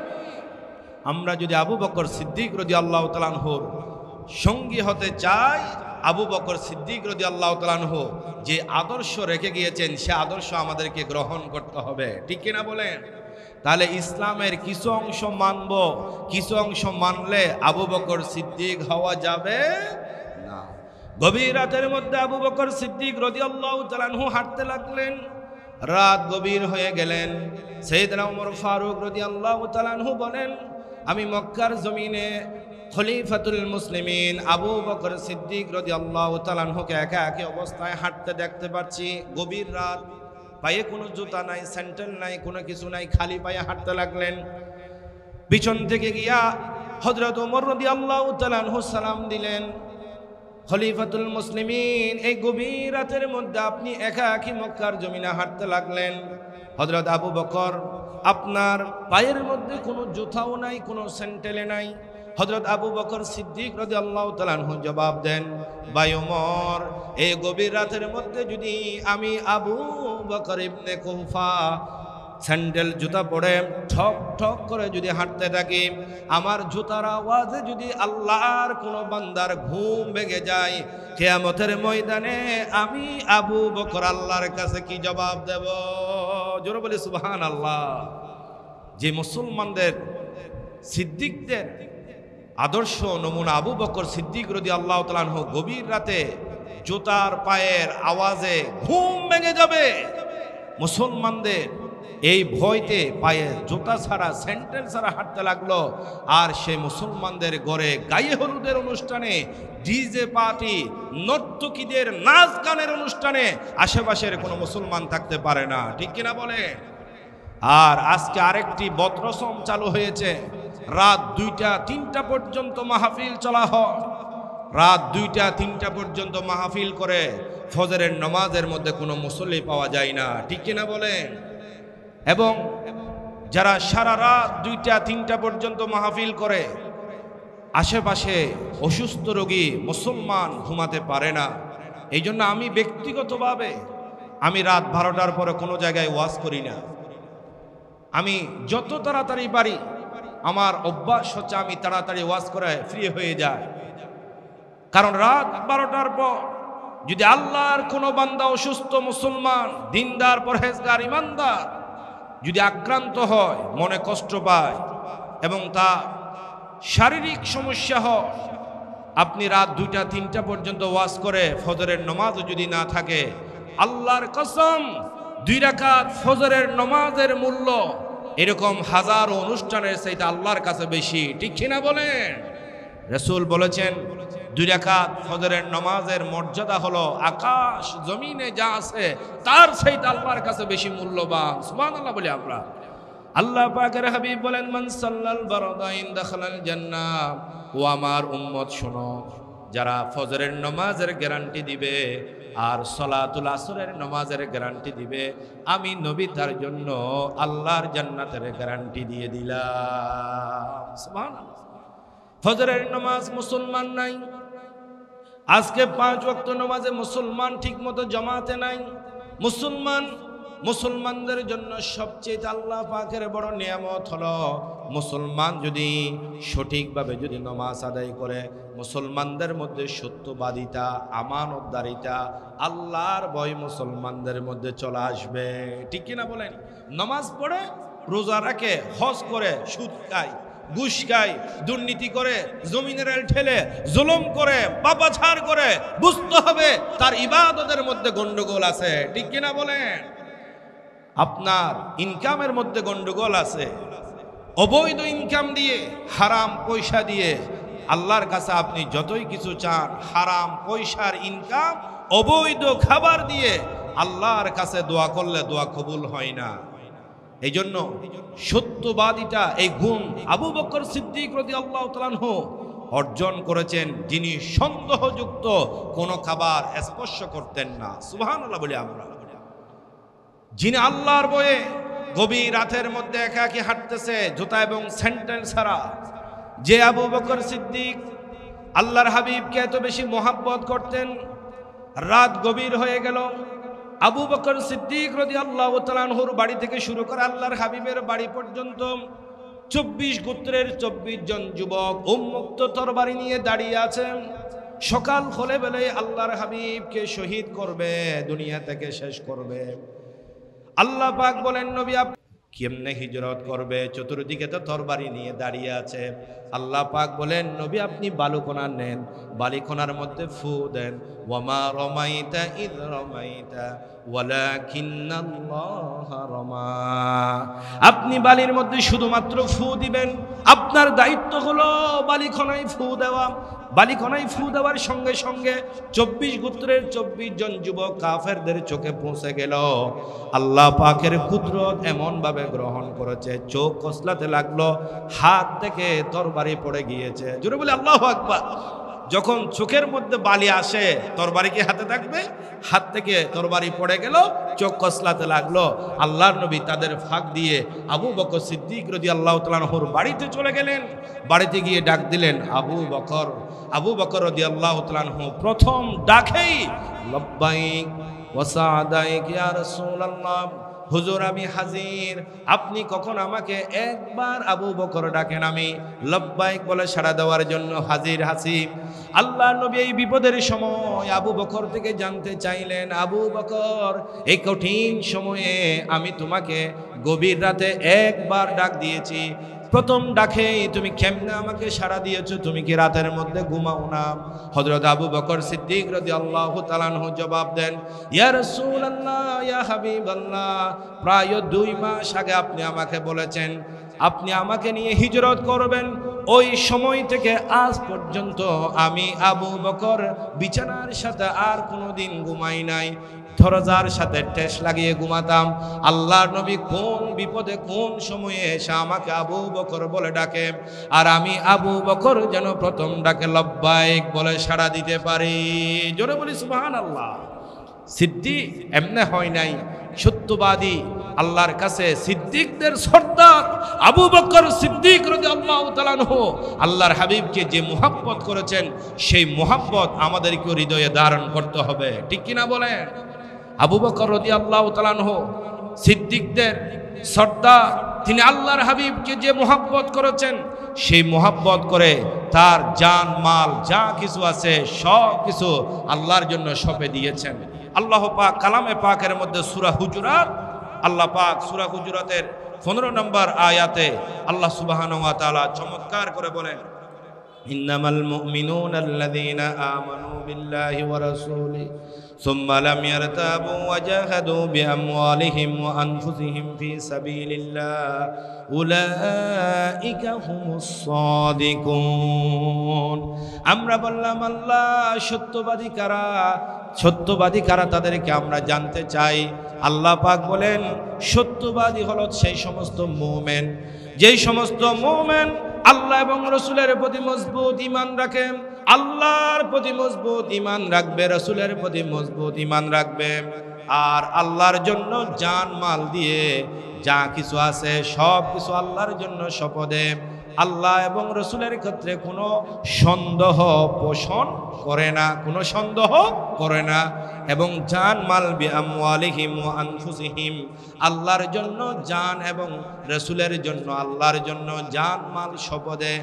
আমরা যদি আবু বকর সিদ্দিক রাদিয়াল্লাহু তাআলা আনহুর সঙ্গী হতে চাই, আবু বকর সিদ্দিক রাদিয়াল্লাহু তাআলা আনহু যে আদর্শ রেখে গিয়েছেন সে আদর্শ আমাদেরকে গ্রহণ করতে হবে, ঠিক কিনা বলেন? তাহলে ইসলামের কিছু অংশ মানব, কিছু অংশ মানলে আবু বকর সিদ্দিক হওয়া যাবে না। গভীর রাতের মধ্যে আবু বকর সিদ্দিক রাদিয়াল্লাহু তাআলা আনহু হাঁটতে লাগলেন। রাত গভীর হয়ে গেলেন। সাইয়েদনা ওমর ফারুক রাদিয়াল্লাহু তাআলা আনহু বলেন, আমি মক্কার জমিনে খলিফাতুল মুসলিমিন আবু বকর সিদ্দিক রাদিয়াল্লাহু তাআলা আনহুকে একা একা অবস্থায় হাঁটতে দেখতে পাচ্ছি। গভীর রাত, পায়ে কোনো জুতা নাই, স্যান্ডেল নাই, কোনো কিছু নাই, খালি পায়ে হাঁটতে লাগলেন। পিছন থেকে গিয়া হযরত ওমর রাদিয়াল্লাহু তাআলা আনহু সালাম দিলেন, খলিফাতুল মুসলিমিন এই গভীর রাতের মধ্যে আপনি একা একই মক্কার জমিনে হাঁটতে লাগলেন। হযরত আবু বকর, আপনার পায়ের মধ্যে কোনো জুতাও নাই, কোনো স্যান্ডেল নাই। হযরত আবু বকর সিদ্দিক রাদিয়াল্লাহু তাআলা আনহু জবাব দেন, ভাই ওমর, এই গভীর রাতের মধ্যে যদি আমি আবু বকর ইবনে কুফা স্যান্ডেল জুতা পরে ঠক ঠক করে যদি হাঁটতে থাকি, আমার জুতার আওয়াজে যদি আল্লাহর কোনো বান্দার ঘুম ভেঙে যায়, কিয়ামতের ময়দানে আমি আবু বকর আল্লাহর কাছে কি জবাব দেব? জোরে বলি সুবহানাল্লাহ। যে মুসলমানদের সিদ্দিকদের আদর্শ নমুনা আবু বকর সিদ্দিক রাদিয়াল্লাহু তাআলা আনহু গভীর রাতে জুতার পায়ের আওয়াজে ঘুম ভেঙে যাবে, মুসলমানদের এই ভয়তে পায়ে জুতা ছাড়া স্যান্ডেল ছাড়া হাঁটতে লাগলো। আর সেই মুসলমানদের ঘরে গায়ে হলুদের অনুষ্ঠানে, ডিজে পার্টি, নর্তকীদের নাচ গানের অনুষ্ঠানে আশেপাশের কোনো মুসলমান থাকতে পারে না, ঠিক কিনা বলে? আর আজকে আরেকটি বদরসম চালু হয়েছে, রাত 2টা-3টা পর্যন্ত মাহফিল চলা হয়। রাত 2টা-3টা পর্যন্ত মাহফিল করে ফজরের নামাজের মধ্যে কোনো মুসল্লি পাওয়া যায় না, ঠিক কিনা বলেন? এবং যারা সারা রাত 2টা-3টা পর্যন্ত মাহফিল করে, আশেপাশে অসুস্থ রোগী মুসলমান ঘুমাতে পারে না। এই জন্য আমি ব্যক্তিগতভাবে আমি রাত 12টার পরে কোনো জায়গায় ওয়াজ করি না। আমি যত তাড়াতাড়ি পারি, আমার অভ্যাস হচ্ছে আমি তাড়াতাড়ি ওয়াজ করে ফ্রি হয়ে যায়। কারণ রাত 12টার পর যদি আল্লাহর কোনো বান্দা অসুস্থ মুসলমান, দিনদার, পরহেজগার, ইমানদার যদি আক্রান্ত হয়, মনে কষ্ট পায় এবং তা শারীরিক সমস্যা হয়, আপনি রাত 2টা-3টা পর্যন্ত ওয়াজ করে ফজরের নামাজও যদি না থাকে, আল্লাহর কসম 2 রাকাত ফজরের নামাজের মূল্য এরকম হাজারো অনুষ্ঠানের চাইতে আল্লাহর কাছে বেশি, ঠিক কিনা বলেন? রাসূল বলেছেন 2 রাকাত ফজরের নামাজের মর্যাদা হলো আকাশ জমিনে যা আছে তার চাইতে আল্লাহর কাছে বেশি মূল্যবান। সুবহানাল্লাহ বলি আমরা। আল্লাহ পাকের হাবিব বলেন, মান সাল্লাল বারদাইন দাখালাল জান্নাহ। ও আমার উম্মত শোনো, যারা ফজরের নামাজের গ্যারান্টি দিবে আর সলাতুল আসরের নামাজের গ্যারান্টি দিবে, আমি নবী তার জন্য আল্লাহর জান্নাতের গ্যারান্টি দিয়ে দিলাম। সুবহানাল্লাহ। ফজরের নামাজ মুসলমান নাই, আজকে 5 ওয়াক্ত নামাজে মুসলমান ঠিকমতো জামাতে নাই। মুসলমানদের জন্য সবচেয়ে আল্লাহ পাকের বড় নিয়ামত হলো মুসলমান যদি সঠিকভাবে যদি নামাজ আদায় করে, মুসলমানদের মধ্যে সত্যবাদিতা, আমানতদারিতা, আল্লাহর ভয় মুসলমানদের মধ্যে চলে আসবে, ঠিক কিনা বলেন? নামাজ পড়ে, রোজা রাখে, হজ করে, সুদ খায়, ঘুষ খায়, দুর্নীতি করে, জমিনের ঠেলে জুলুম করে, পাপাচার করে, বুঝতে হবে তার ইবাদতের মধ্যে গন্ডগোল আছে, ঠিক কিনা বলেন? আপনার ইনকামের মধ্যে গন্ডগোল আছে। অবৈধ ইনকাম দিয়ে, হারাম পয়সা দিয়ে আল্লাহর কাছে আপনি যতই কিছু চান, হারাম পয়সার ইনকাম, অবৈধ খাবার দিয়ে আল্লাহর কাছে দোয়া করলে দোয়া কবুল হয় না। এই জন্য সত্যবাদিতা, এই গুণ আবু বকর সিদ্দিক রাদিয়াল্লাহু তাআলা আনহু অর্জন করেছেন, যিনি সন্দেহযুক্ত কোনো খাবার স্পর্শ করতেন না। সুবহানাল্লাহ বলি আমরা। যিনি আল্লাহর ভয়ে গভীর রাতের মধ্যে একাকী হাঁটতেছে জুতা এবং স্যান্ডেল ছাড়া, যে আবু বকর সিদ্দিক আল্লাহর হাবিবকে এত বেশি মোহাব্বত করতেন, রাত গভীর হয়ে গেল, আবু বকর সিদ্দিক রাদিয়াল্লাহু তাআলা আনহুর বাড়ি থেকে শুরু করে আল্লাহর হাবিবের বাড়ি পর্যন্ত 24 গোত্রের 24 জন যুবক উন্মুক্ত তরবারি নিয়ে দাঁড়িয়ে আছেন। সকাল হলে বেলে আল্লাহর হাবিবকে শহীদ করবে, দুনিয়া থেকে শেষ করবে। আল্লাহ পাক বলেন, নবী আপনি কেমনে হিজরত করবে? চতুর্দিকে তো তরবারি নিয়ে দাঁড়িয়ে আছে। আল্লাহ পাক বলেন, নবী আপনি বালুকণা নেন, বালিকণার মধ্যে ফু দেন। ওয়ামা রমাইতা ইদ রমাইতা ওয়ালাকিন্নাল্লাহা রমা। আপনি বালির মধ্যে শুধুমাত্র ফু দিবেন। আপনার দায়িত্ব হলো বালিকণায় ফু দেওয়া। বালিকণায় ফু দেওয়ার সঙ্গে সঙ্গে 24 গোত্রের 24 জন যুবক কাফেরদের চোখে পৌঁছে গেল। আল্লাহ পাকের কুদরত এমন ভাবে গ্রহণ করেছে, চোখ কসলাতে লাগলো, হাত থেকে তরবারি পড়ে গিয়েছে। জোরে বলে আল্লাহু আকবার। যখন চোখের মধ্যে বালি আসে, তরবারি কি হাতে থাকবে? হাত থেকে তরবারি পড়ে গেল, চোখ কসলাতে লাগলো। আল্লাহর নবী তাদের ফাঁক দিয়ে আবু বকর সিদ্দিক রাদিয়াল্লাহু তাআলা আনহুর বাড়িতে চলে গেলেন। বাড়িতে গিয়ে ডাক দিলেন আবু বকর। আবু বকর রাদিয়াল্লাহু তাআলা আনহু প্রথম ডাকেই লব্বাইক ওয়া সাদাইক ইয়া রাসূলুল্লাহ, হুজুর আমি হাজির। আপনি কখন আমাকে একবার আবু বকর ডাকেন, আমি লব্বাইক বলে সাড়া দেওয়ার জন্য হাজির হাসি। আল্লাহ নবী এই বিপদের সময় আবু বকর থেকে জানতে চাইলেন, আবু বকর এই কঠিন সময়ে আমি তোমাকে গভীর রাতে একবার ডাক দিয়েছি, প্রথম ডাকে তুমি কেমনে আমাকে সাড়া দিয়েছো? তুমি কি রাতের মধ্যে ঘুমাও না? হযরত আবু বকর সিদ্দিক রাদিয়াল্লাহু তাআলা আনহু জবাব দেন, ইয়া রাসূলুল্লাহ, ইয়া হাবিবাল্লাহ, প্রায় 2 মাস আগে আপনি আমাকে বলেছেন আপনি আমাকে নিয়ে হিজরত করবেন। ওই সময় থেকে আজ পর্যন্ত আমি আবু বকর বিছানার সাথে আর কোনোদিন ঘুমাই নাই, দরজার সাথে ঠেস লাগিয়ে ঘুমাতাম। আল্লাহর নবী কোন বিপদে কোন সময়ে এসে আমাকে আবু বকর বলে ডাকে, আর আমি আবু বকর যেন প্রথম ডাকে লব্বাইক বলে সাড়া দিতে পারি। জোরে বলি সুবহানাল্লাহ। সিদ্দিক এমনে হয় নাই, সত্যবাদী। আল্লাহর কাছে সিদ্দিকদের সর্দার আবু বকর সিদ্দিক রাদিয়াল্লাহু তাআলা আনহু আল্লাহর হাবিবকে যে মুহাব্বত করেছেন, সেই মুহাব্বত আমাদেরকে হৃদয়ে ধারণ করতে হবে। ঠিক কিনা বলেন? আবু বকর রাদিয়াল্লাহু তাআলা আনহু সিদ্দিকদের সর্দার, তিনি আল্লাহর হাবিবকে যে মুহাব্বত করেছেন, সেই মুহাব্বত করে তার জান মাল যা কিছু আছে সব কিছু আল্লাহর জন্য সঁপে দিয়েছেন। আল্লাহ পাক কালামে পাকের মধ্যে সূরা হুজুরাত, আল্লাহ পাক সূরা হুজুরাতের 15 নম্বর আয়াতে আল্লাহ সুবহানাহু ওয়া তাআলা চমৎকার করে বলেন, ইন্নামাল মুমিনুনা আল্লাযীনা আমানু বিল্লাহি ওয়া রাসূলিহি সুম্মা লাম ইয়ারতাবু ওয়া জাহাদু বিআমওয়ালিহিম ওয়া আনফুসিহিম ফি সাবিলিল্লাহ উলাইকা হুমুস সাদিকুন। আমরা বললাম আল্লাহ সত্যবাদী কারা, সত্যবাদী কারা তাদেরকে আমরা জানতে চাই। আল্লাহ পাক বলেন সত্যবাদী হলো সেই সমস্ত মুমিন, যেই সমস্ত মুমিন আল্লাহ এবং রসুলের প্রতি মজবুত ঈমান রাখে, আল্লাহর প্রতি মজবুত ঈমান রাখবে, রসুলের প্রতি মজবুত ঈমান রাখবে, আর আল্লাহর জন্য জান মাল দিয়ে যা কিছু আছে সব কিছু আল্লাহর জন্য শপথে আল্লাহ এবং রসুলের ক্ষেত্রে কোনো সন্দেহ পোষণ করে না, কোনো সন্দেহ করে না, এবং জান মাল বিআমওয়ালিহিম ওয়া আনফুসিহিম, আল্লাহর জন্য জান এবং রসুলের জন্য আল্লাহর জন্য জান মাল শপথে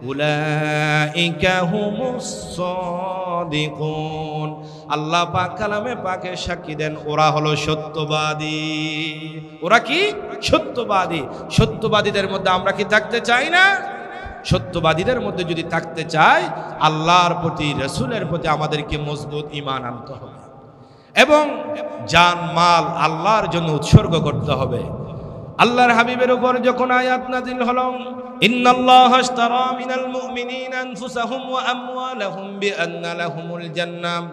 উলাইকা হুমুস সাদিকুন। আল্লাহ পাক কালামে পাকে সাক্ষী দেন ওরা হলো সত্যবাদী। ওরা কি? সত্যবাদী। সত্যবাদীদের মধ্যে আমরা কি থাকতে চাই না? সত্যবাদীদের মধ্যে যদি থাকতে চাই, আল্লাহর প্রতি রসুলের প্রতি আমাদেরকে মজবুত ঈমান আনতে হবে এবং জান মাল আল্লাহর জন্য উৎসর্গ করতে হবে। আল্লাহর হাবিবের উপর যখন আয়াত নাযিল হলো, ইন্নাল্লাহা আশতারা মিনাল মুমিনিনা আনফুসাহুম ওয়া আমওয়ালাহুম বিআন্না লাহুমুল জান্নাহ,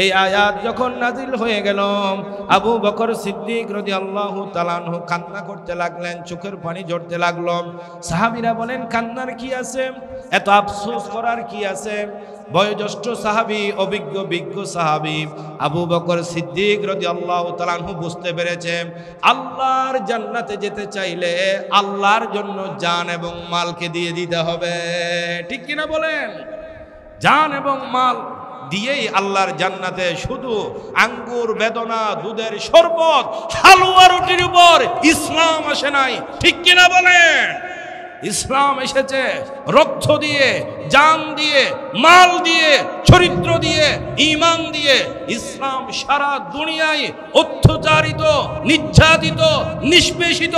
এই আয়াত যখন নাজিল হয়ে গেল, আবু বকর সিদ্দিক রাদিয়াল্লাহু তাআলা আনহু কান্না করতে লাগলেন, চোখের পানি ঝরতে লাগলো। সাহাবীরা বলেন কান্নার কি আছে, এত আফসোস করার কি আছে? বয়োজ্যেষ্ঠ সাহাবী, অভিজ্ঞ বিজ্ঞ সাহাবী আবু বকর সিদ্দিক রাদিয়াল্লাহু তাআলা আনহু বুঝতে পেরেছে আল্লাহর জান্নাতে যেতে চাইলে আল্লাহর জন্য জান এবং মালকে দিয়ে দিতে হবে। ঠিক কিনা বলেন? জান এবং মাল দিয়েই আল্লাহর জান্নাতে শুধু আঙ্গুর, বেদনা, দুধের শরবত, হালুয়া রুটির উপর ইসলাম আসে নাই। ঠিক কিনা বলেন? ইসলাম এসেছে রক্ত দিয়ে, জান দিয়ে, মাল দিয়ে, চরিত্র দিয়ে, ঈমান দিয়ে। ইসলাম সারা দুনিয়ায় অত্যাচারিত, নির্যাতিত, নিষ্পেষিত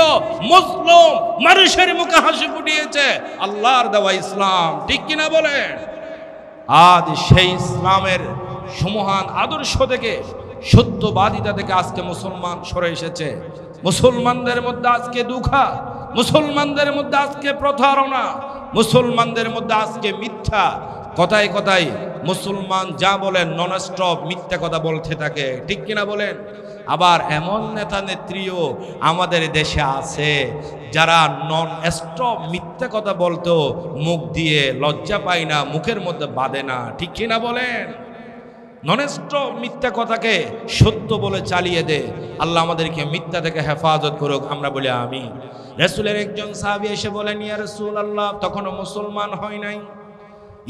মুসলিম মানুষের মুখে হাসি ফুটিয়েছে আল্লাহর দেওয়া ইসলাম। ঠিক কিনা বলেন? আজ সেই ইসলামের সুমহান আদর্শ থেকে, সত্যবাদিতা থেকে আজকে মুসলমান সরে এসেছে। মুসলমানদের মধ্যে আজকে দুঃখা, মুসলমানদের মধ্যে আজকে প্রতারণা, মুসলমানদের মধ্যে আজকে মিথ্যা। কথায় কথায় মুসলমান যা বলেন নন স্টপ মিথ্যা কথা বলতে থাকে। ঠিক কিনা বলেন? আবার এমন নেতা নেত্রীও আমাদের দেশে আছে যারা নন স্টপ মিথ্যা কথা বলতেও মুখ দিয়ে লজ্জা পায় না, মুখের মধ্যে বাঁধে না। ঠিক কিনা বলেন? নন স্টপ মিথ্যা কথাকে সত্য বলে চালিয়ে দে। আল্লাহ আমাদেরকে মিথ্যা থেকে হেফাজত করুক, আমরা বলি আমিন। রাসূলের একজন সাহাবী এসে বলেন, ইয়া রাসূলুল্লাহ, তখনও মুসলমান হয় নাই,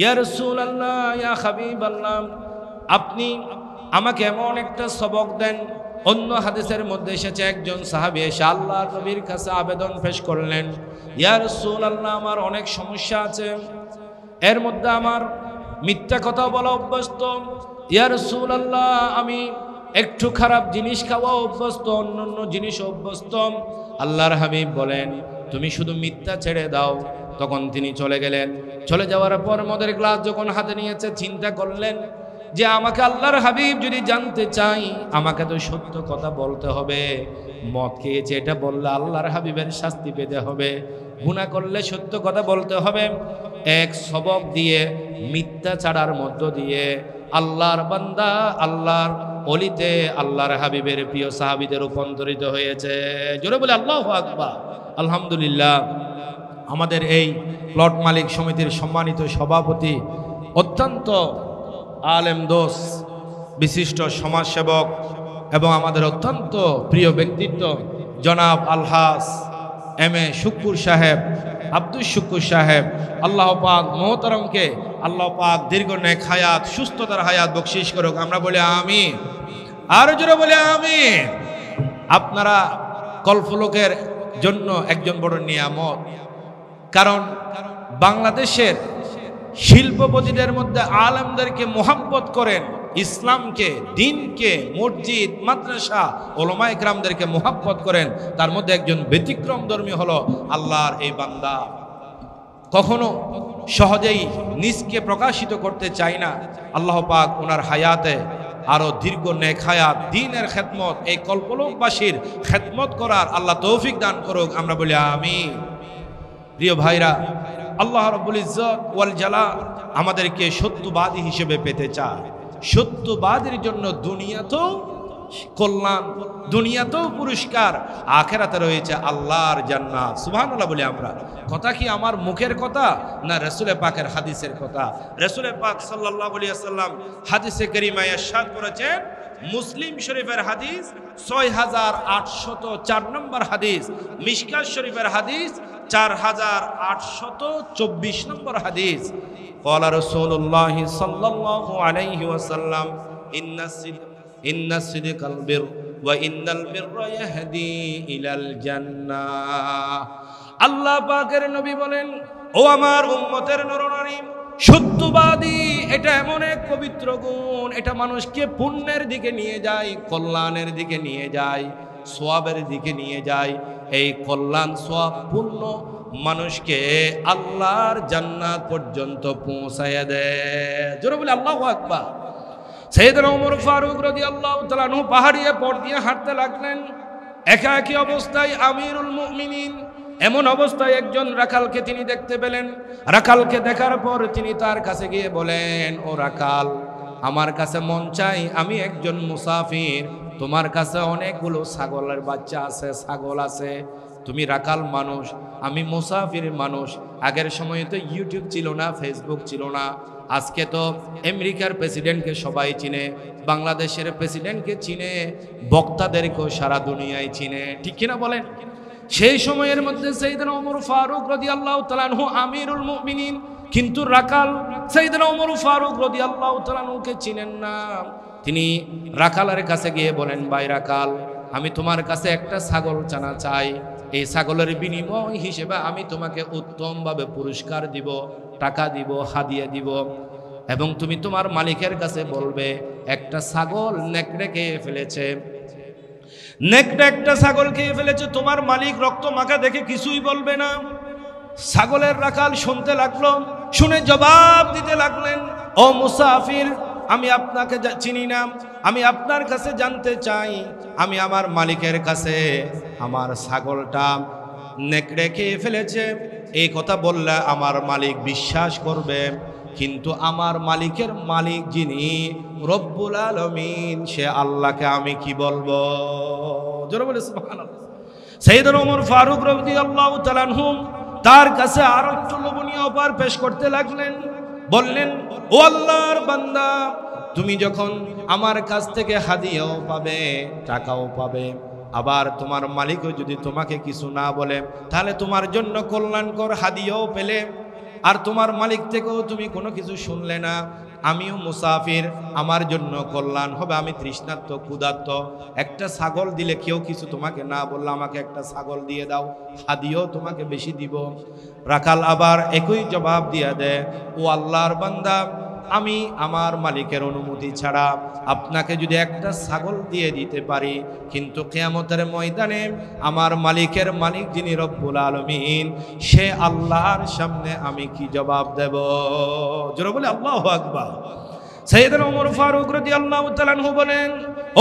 ইয়া রাসূলুল্লাহ, ইয়া হাবিবাল্লাহ, আপনি আমাকে এমন একটা সবক দেন। অন্য হাদিসের মধ্যে এসেছে একজন সাহাবী এসে আল্লাহর নবীর কাছে আবেদন পেশ করলেন, ইয়া রাসূলুল্লাহ, আমার অনেক সমস্যা আছে, এর মধ্যে আমার মিথ্যা কথা বলা অভ্যস্ত। ইয়া রাসূলুল্লাহ, আমি একটু খারাপ জিনিস খাওয়া অভ্যস্ত, অন্যান্য জিনিস অভ্যস্ত। আল্লাহর হাবিব বলেন, তুমি শুধু মিথ্যা ছেড়ে দাও। তখন তিনি চলে গেলেন। চলে যাওয়ার পর মদের গ্লাস যখন হাতে নিয়েছে, চিন্তা করলেন যে আমাকে আল্লাহর হাবিব যদি জানতে চাই, আমাকে তো সত্য কথা বলতে হবে। মদ খেয়েছে এটা বললে আল্লাহর হাবিবের শাস্তি পেতে হবে, গুনাহ করলে সত্য কথা বলতে হবে। এক সবক দিয়ে, মিথ্যা ছাড়ার মধ্য দিয়ে আল্লাহর বান্দা আল্লাহর অলিতে আল্লাহর হাবিবের প্রিয় সাহাবীদের রূপান্তরিত হয়েছে। জোরে বলে আল্লাহু আকবার। আলহামদুলিল্লাহ, আমাদের এই প্লট মালিক সমিতির সম্মানিত সভাপতি, অত্যন্ত আলেম দোস, বিশিষ্ট সমাজসেবক এবং আমাদের অত্যন্ত প্রিয় ব্যক্তিত্ব জনাব আলহাজ এম এ শুক্কুর সাহেব, আব্দুল শুক্কুর সাহেব, আল্লাহ পাক মোহতারমকে আল্লাহ পাক দীর্ঘ নেক হায়াত, সুস্থতার হায়াত বকশিশ করুক, আমরা বলি আমিন। আরো জোরে বলি আমিন। আপনারা কল্পলোকের জন্য একজন বড় নিয়ামত, কারণ বাংলাদেশের শিল্পপতিদের মধ্যে আলেমদেরকে মোহাব্বত করেন, ইসলামকে, দ্বীনকে, মসজিদ, মাদ্রাসা, ওলামায়ে কেরামদেরকে মোহাব্বত করেন। তার মধ্যে একজন ব্যতিক্রম ধর্মী হলো আল্লাহর এই বান্দা। কখনো সহজেই নিজকে প্রকাশিত করতে চাই না। আল্লাহ পাক ওনার হায়াতে আরো দীর্ঘ নেক হায়াত, দ্বীনের খেদমত, এই কল্পলোকবাসীর খেদমত করার আল্লাহ তৌফিক দান করুক, আমরা বলি আমিন। প্রিয় ভাইরা, আল্লাহ রাব্বুল ইজ্জত ওয়াল জালাল আমাদেরকে সত্যবাদী হিসেবে পেতে চায়। সত্যবাদীর জন্য দুনিয়াতেও কল্যাণ, দুনিয়াতেও পুরস্কার, আখিরাতে রয়েছে আল্লাহর জান্নাত। সুবহানাল্লাহ বলি আমরা। কথা কি আমার মুখের কথা না রাসূল পাকের হাদিসের কথা? রাসূল পাক সাল্লাল্লাহু আলাইহি ওয়াসাল্লাম হাদিসে কারীমায় ইরশাদ করেছেন, মুসলিম শরীফের হাদিস 6804 নম্বর হাদিস, মিশকাত শরীফের হাদিস 4824 নম্বর হাদিস। ক্বালা রাসূলুল্লাহ সাল্লাল্লাহু আলাইহি ওয়াসাল্লাম, ইন্না সিদকাল বির ওয়া ইন্নাল বিররা ইয়াহদি ইলাল জান্নাহ। আল্লাহ পাকের নবী বলেন, ও আমার উম্মতের নরনারী, সত্যবাদী এটা এমন এক পবিত্র গুণ, এটা মানুষকে পুণ্যের দিকে নিয়ে যায়, কল্যাণের দিকে নিয়ে যায়, সওয়াবের দিকে নিয়ে যায়। এই কল্যাণ, সওয়াব, পুণ্য মানুষকে আল্লাহর জান্নাত পর্যন্ত পৌঁছায় দেয়। জোরে বলে আল্লাহু আকবার। সাইয়েদনা ওমর ফারুক রাদিয়াল্লাহু তাআলা আনহু পাহাড়িয়ে পথ দিয়ে হাঁটতে লাগলেন। একাকী অবস্থায় আমিরুল মুমিনিন, এমন অবস্থায় একজন রাখালকে তিনি দেখতে পেলেন। রাখালকে দেখার পর তিনি তার কাছে গিয়ে বলেন, ও রাখাল, আমার কাছে মন চাই, আমি একজন মুসাফির, তোমার কাছে অনেকগুলো ছাগলের বাচ্চা আছে, ছাগল আছে, তুমি রাখাল মানুষ, আমি মুসাফির মানুষ। আগের সময়ে তো ইউটিউব ছিল না, ফেসবুক ছিল না। আজকে তো আমেরিকার প্রেসিডেন্টকে সবাই চিনে, বাংলাদেশের প্রেসিডেন্টকে চিনে, বক্তাদেরকেও সারা দুনিয়ায় চিনে। ঠিক কিনা বলেন? সেই সময়ের মধ্যে সাইয়েদনা ওমর ফারুক রাদিয়াল্লাহু তাআলা আনহু আমিরুল মুমিনিন, কিন্তু রাখাল সাইয়েদনা ওমর ফারুক রাদিয়াল্লাহু তাআলা আনহুকে চিনেন না। তিনি রাখালের কাছে গিয়ে বলেন, ভাই রাখাল, আমি তোমার কাছে একটা ছাগল চানা চাই। এই ছাগলের বিনিময় হিসেবে আমি তোমাকে উত্তমভাবে পুরস্কার দিব, টাকা দিব, হাদিয়া দিব। এবং তুমি তোমার মালিকের কাছে বলবে, একটা ছাগল নেকড়ে খেয়ে ফেলেছে, নেকড়ে একটা ছাগল খেয়ে ফেলেছে। তোমার মালিক রক্ত মাখা দেখে কিছুই বলবে না। ছাগলের রাখাল শুনতে লাগলো, শুনে জবাব দিতে লাগলেন, ও মুসাফির, আমি আপনাকে চিনি না, আমি আপনার কাছে জানতে চাই, আমি আমার মালিকের কাছে আমার ছাগলটা নেকড়ে খেয়ে ফেলেছে এই কথা বললে আমার মালিক বিশ্বাস করবে, কিন্তু আমার মালিকের মালিক যিনি রব্বুল আলামিন, সে আল্লাহকে আমি কি বলবো? জোরে বলে সুবহানাল্লাহ। সাইয়েদনা ওমর ফারুক রাদিয়াল্লাহু তাআলা আনহু তার কাছে আর একটু লোভনীয় অফার পেশ করতে লাগলেন। বললেন, ও আল্লাহর বান্দা, তুমি যখন আমার কাছ থেকে হাদিয়াও পাবে, টাকাও পাবে, আবার তোমার মালিকও যদি তোমাকে কিছু না বলে, তাহলে তোমার জন্য কল্যাণকর হাদিয়াও পেলে, আর তোমার মালিক থেকেও তুমি কোনো কিছু শুনলে না। আমিও মুসাফির, আমার জন্য কল্যাণ হবে, আমি তৃষ্ণার্ত ক্ষুধার্ত, একটা ছাগল দিলে কেউ কিছু তোমাকে না বললে আমাকে একটা ছাগল দিয়ে দাও, হাদিয়াও তোমাকে বেশি দিব। রাখাল আবার একই জবাব দিয়ে দেয়, ও আল্লাহর বান্দা, আমি আমার মালিকের অনুমতি ছাড়া আপনাকে যদি একটা ছাগল দিয়ে দিতে পারি, কিন্তু কিয়ামতের ময়দানে আমার মালিকের মালিক যিনি রব্বুল আলামিন, সে আল্লাহর সামনে আমি কি জবাব দেব? জোরে বলে আল্লাহু আকবার। সাইয়েদনা ওমর ফারুক রাদিয়াল্লাহু তাআলা আনহু বলেন,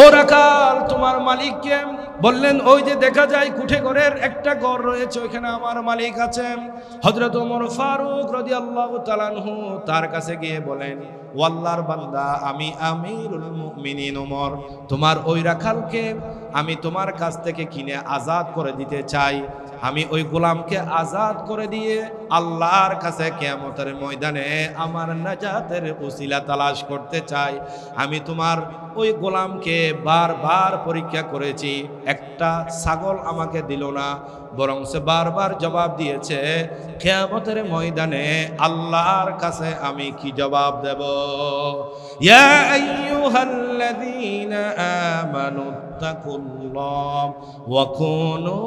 ও রাখাল, তোমার মালিককে? বললেন, ওই যে দেখা যায় কুঠে ঘরের একটা ঘর রয়েছে, ওইখানে আমার মালিক আছেন। হযরত ওমর ফারুক রাদিয়াল্লাহু তাআলা আনহু তার কাছে গিয়ে বলেন, ও আল্লাহর বান্দা, আমি আমিরুল মুমিনিন ওমর, তোমার ওই রাখালকে আমি তোমার কাছ থেকে কিনে আজাদ করে দিতে চাই। আমি ওই গোলামকে আজাদ করে দিয়ে আল্লাহর কাছে কিয়ামতের ময়দানে আমার নাজাতের উসিলা তালাশ করতে চাই। আমি তোমার ওই গোলামকে বারবার পরীক্ষা করেছি, একটা ছাগল আমাকে দিল না, বরং সে বারবার জবাব দিয়েছে। কিয়ামতের ময়দানে আল্লাহর কাছে আমি কি জবাব দেব? ইয়া আইয়ুহাল্লাযীনা আমানু তাকুল্লাহ ওয়া কুনু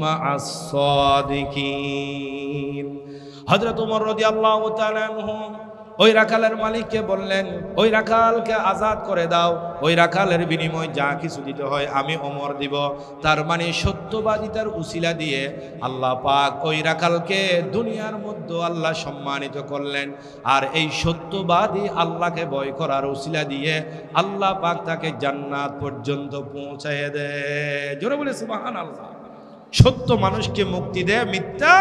মা'আস সাদিকিন। হযরত ওমর রাদিয়াল্লাহু তাআলা আনহু ওই রাখালের মালিককে বললেন, ওই রাখালকে আজাদ করে দাও, ওই রাখালের বিনিময় যা কিছু দিতে হয় আমি ওমর দিব। তার মানে সত্যবাদিতার উসিলা দিয়ে আল্লাহ পাক ওই রাখালকে দুনিয়ার মধ্যে আল্লাহ সম্মানিত করলেন, আর এই সত্যবাদী আল্লাহকে ভয় করার উসিলা দিয়ে আল্লাহ পাক তাকে জান্নাত পর্যন্ত পৌঁছায় দেয়। জোরে বলে সুবহানাল্লাহ। সত্য মানুষকে মুক্তি দেয়, মিথ্যা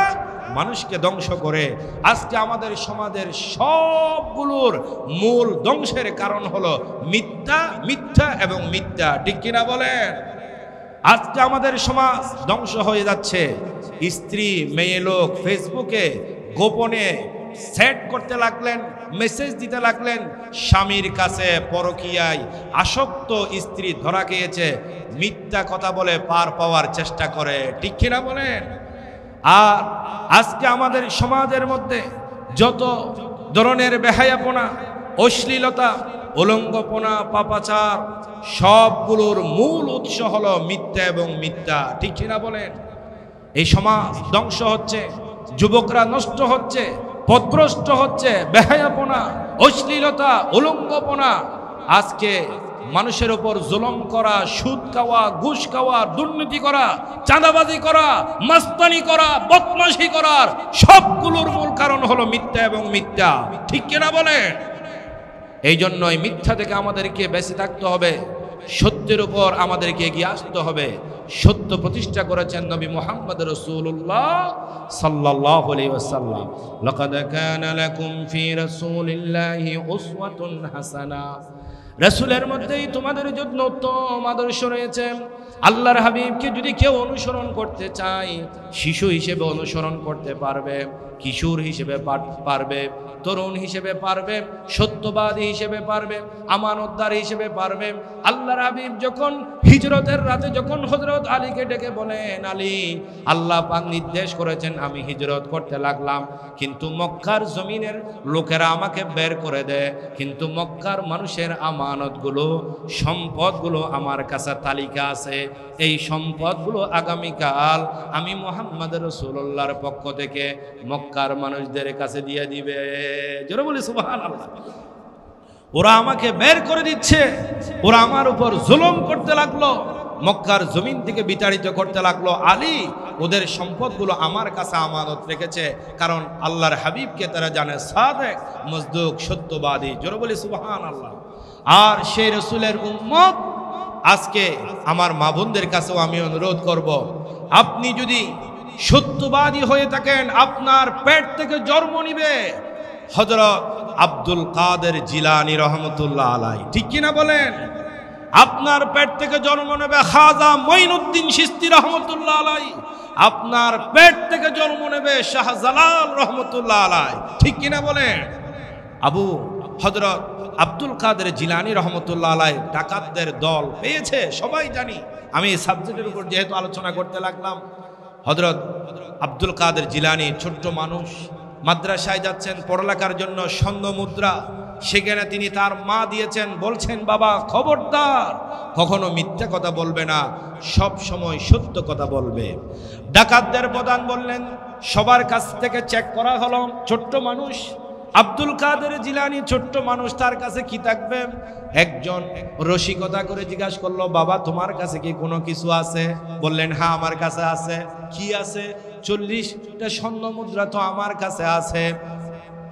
মানুষকে ধ্বংস করে। আজকে আমাদের সমাজের সবগুলোর মূল ধ্বংসের কারণ হলো মিথ্যা, মিথ্যা এবং মিথ্যা। ঠিক কিনা বলেন? আজকে আমাদের সমাজ ধ্বংস হয়ে যাচ্ছে। স্ত্রী মেয়ে লোক ফেসবুকে গোপনে সেট করতে লাগলেন, মেসেজ দিতে লাগলেন, স্বামীর কাছে পরকীয়ায় আসক্ত স্ত্রী ধরা খেয়েছে, মিথ্যা কথা বলে পার পাওয়ার চেষ্টা করে। ঠিক কিনা বলেন? আর আজকে আমাদের সমাজের মধ্যে যত ধরনের বেহায়াপনা, অশ্লীলতা, উলঙ্গপনা, পাপাচার, সবগুলোর মূল উৎস হলো মিথ্যা এবং মিথ্যা। ঠিক কিনা বলেন? এই সমাজ ধ্বংস হচ্ছে, যুবকরা নষ্ট হচ্ছে, পথভ্রষ্ট হচ্ছে, বেহায়াপনা, অশ্লীলতা, উলঙ্গপনা। আজকে মানুষের উপর জুলুম করা, সুদ খাওয়া, ঘুষ খাওয়া, দুর্নীতি করা, চাঁদাবাজি করা, মাস্তানি করা, বদমাশি করার সবগুলোর মূল কারণ হলো মিথ্যা এবং মিথ্যা। ঠিক কিনা বলেন? এই জন্যই মিথ্যা থেকে আমাদেরকে বেঁচে থাকতে হবে, সত্যের উপর আমাদেরকে এগিয়ে আসতে হবে। সত্য প্রতিষ্ঠা করেছেন নবী মুহাম্মদ রাসূলুল্লাহ সাল্লাল্লাহু আলাইহি ওয়াসাল্লাম। লাকাদ কানা লাকুম ফি রাসূলিল্লাহি উসওয়াতুন হাসানা। রাসূলের মধ্যেই তোমাদের জন্য উত্তম আদর্শ রয়েছে। আল্লাহর হাবিবকে যদি কেউ অনুসরণ করতে চায়, শিশু হিসেবে অনুসরণ করতে পারবে, কিশোর হিসেবে পারবে, তরুণ হিসেবে পারবে, সত্যবাদী হিসেবে পারবে, আমানতদার হিসেবে পারবে। আল্লাহর হাবিব যখন হিজরতের রাতে যখন হযরত আলীকে ডেকে বলেন, আলী, আল্লাহ পাক নির্দেশ করেছেন আমি হিজরত করতে লাগলাম, কিন্তু মক্কার জমিনের লোকেরা আমাকে বের করে দেয়, কিন্তু মক্কার মানুষের আমানতগুলো, সম্পদগুলো আমার কাছে তালিকা আছে, এই সম্পদগুলো আগামীকাল আমি মুহাম্মদ রাসূলুল্লাহর পক্ষ থেকে মক্কার মানুষদের কাছে দিয়ে দিবে। জোরে বলি সুবহানাল্লাহ। ওরা আমাকে বের করে দিচ্ছে, ওরা আমার উপর জুলুম করতে লাগলো, মক্কার জমিন থেকে বিতাড়িত করতে লাগলো। আলী ওদের সম্পদগুলো আমার কাছে আমানত রেখেছে, কারণ আল্লাহর হাবিবকে তারা জানে সাদেক মজদুক সত্যবাদী। জোরে বলি সুবহানাল্লাহ। আর সেই রসুলের উম্মত আজকে আমার মা বোনদের কাছেও আমি অনুরোধ করব, আপনি যদি সত্যবাদী হয়ে থাকেন, আপনার পেট থেকে জন্ম নিবে হযরত আব্দুল কাদের জিলানী রহমতুল্লাহ আলাইহি, ঠিক কিনা বলেন? আপনার পেট থেকে জন্ম নেবে খাজা মঈনুদ্দিন চিশতি রহমতুল্লাহ আলাইহি, আপনার পেট থেকে জন্ম নেবে শাহজালাল রহমতুল্লাহ আলাইহি, ঠিক কিনা বলেন? হযরত আব্দুল কাদের জিলানী রহমতুল্লাহ আলাইহি ডাকাতদের দল পেয়েছে, সবাই জানি। আমি এই সাবজেক্টের উপর যেহেতু আলোচনা করতে লাগলাম, হযরত আব্দুল কাদের জিলানী ছোট্ট মানুষ, মাদ্রাসায় যাচ্ছেন পড়ালেখার জন্য, স্বর্ণ মুদ্রা সেখানে তিনি তার মা দিয়েছেন, বলছেন বাবা খবরদার কখনো মিথ্যা কথা বলবে না, সব সময় সত্য কথা বলবে। ডাকাতদের প্রধান বললেন, সবার কাছ থেকে চেক করা হলো, ছোট্ট মানুষ আব্দুল কাদের জিলানী ছোট্ট মানুষ, তার কাছে কি থাকবে? একজন রসিকতা করে জিজ্ঞাসা করলো, বাবা তোমার কাছে কি কোনো কিছু আছে? বললেন হ্যাঁ আমার কাছে আছে। কি আছে? 40টা স্বর্ণ মুদ্রা তো আমার কাছে আছে।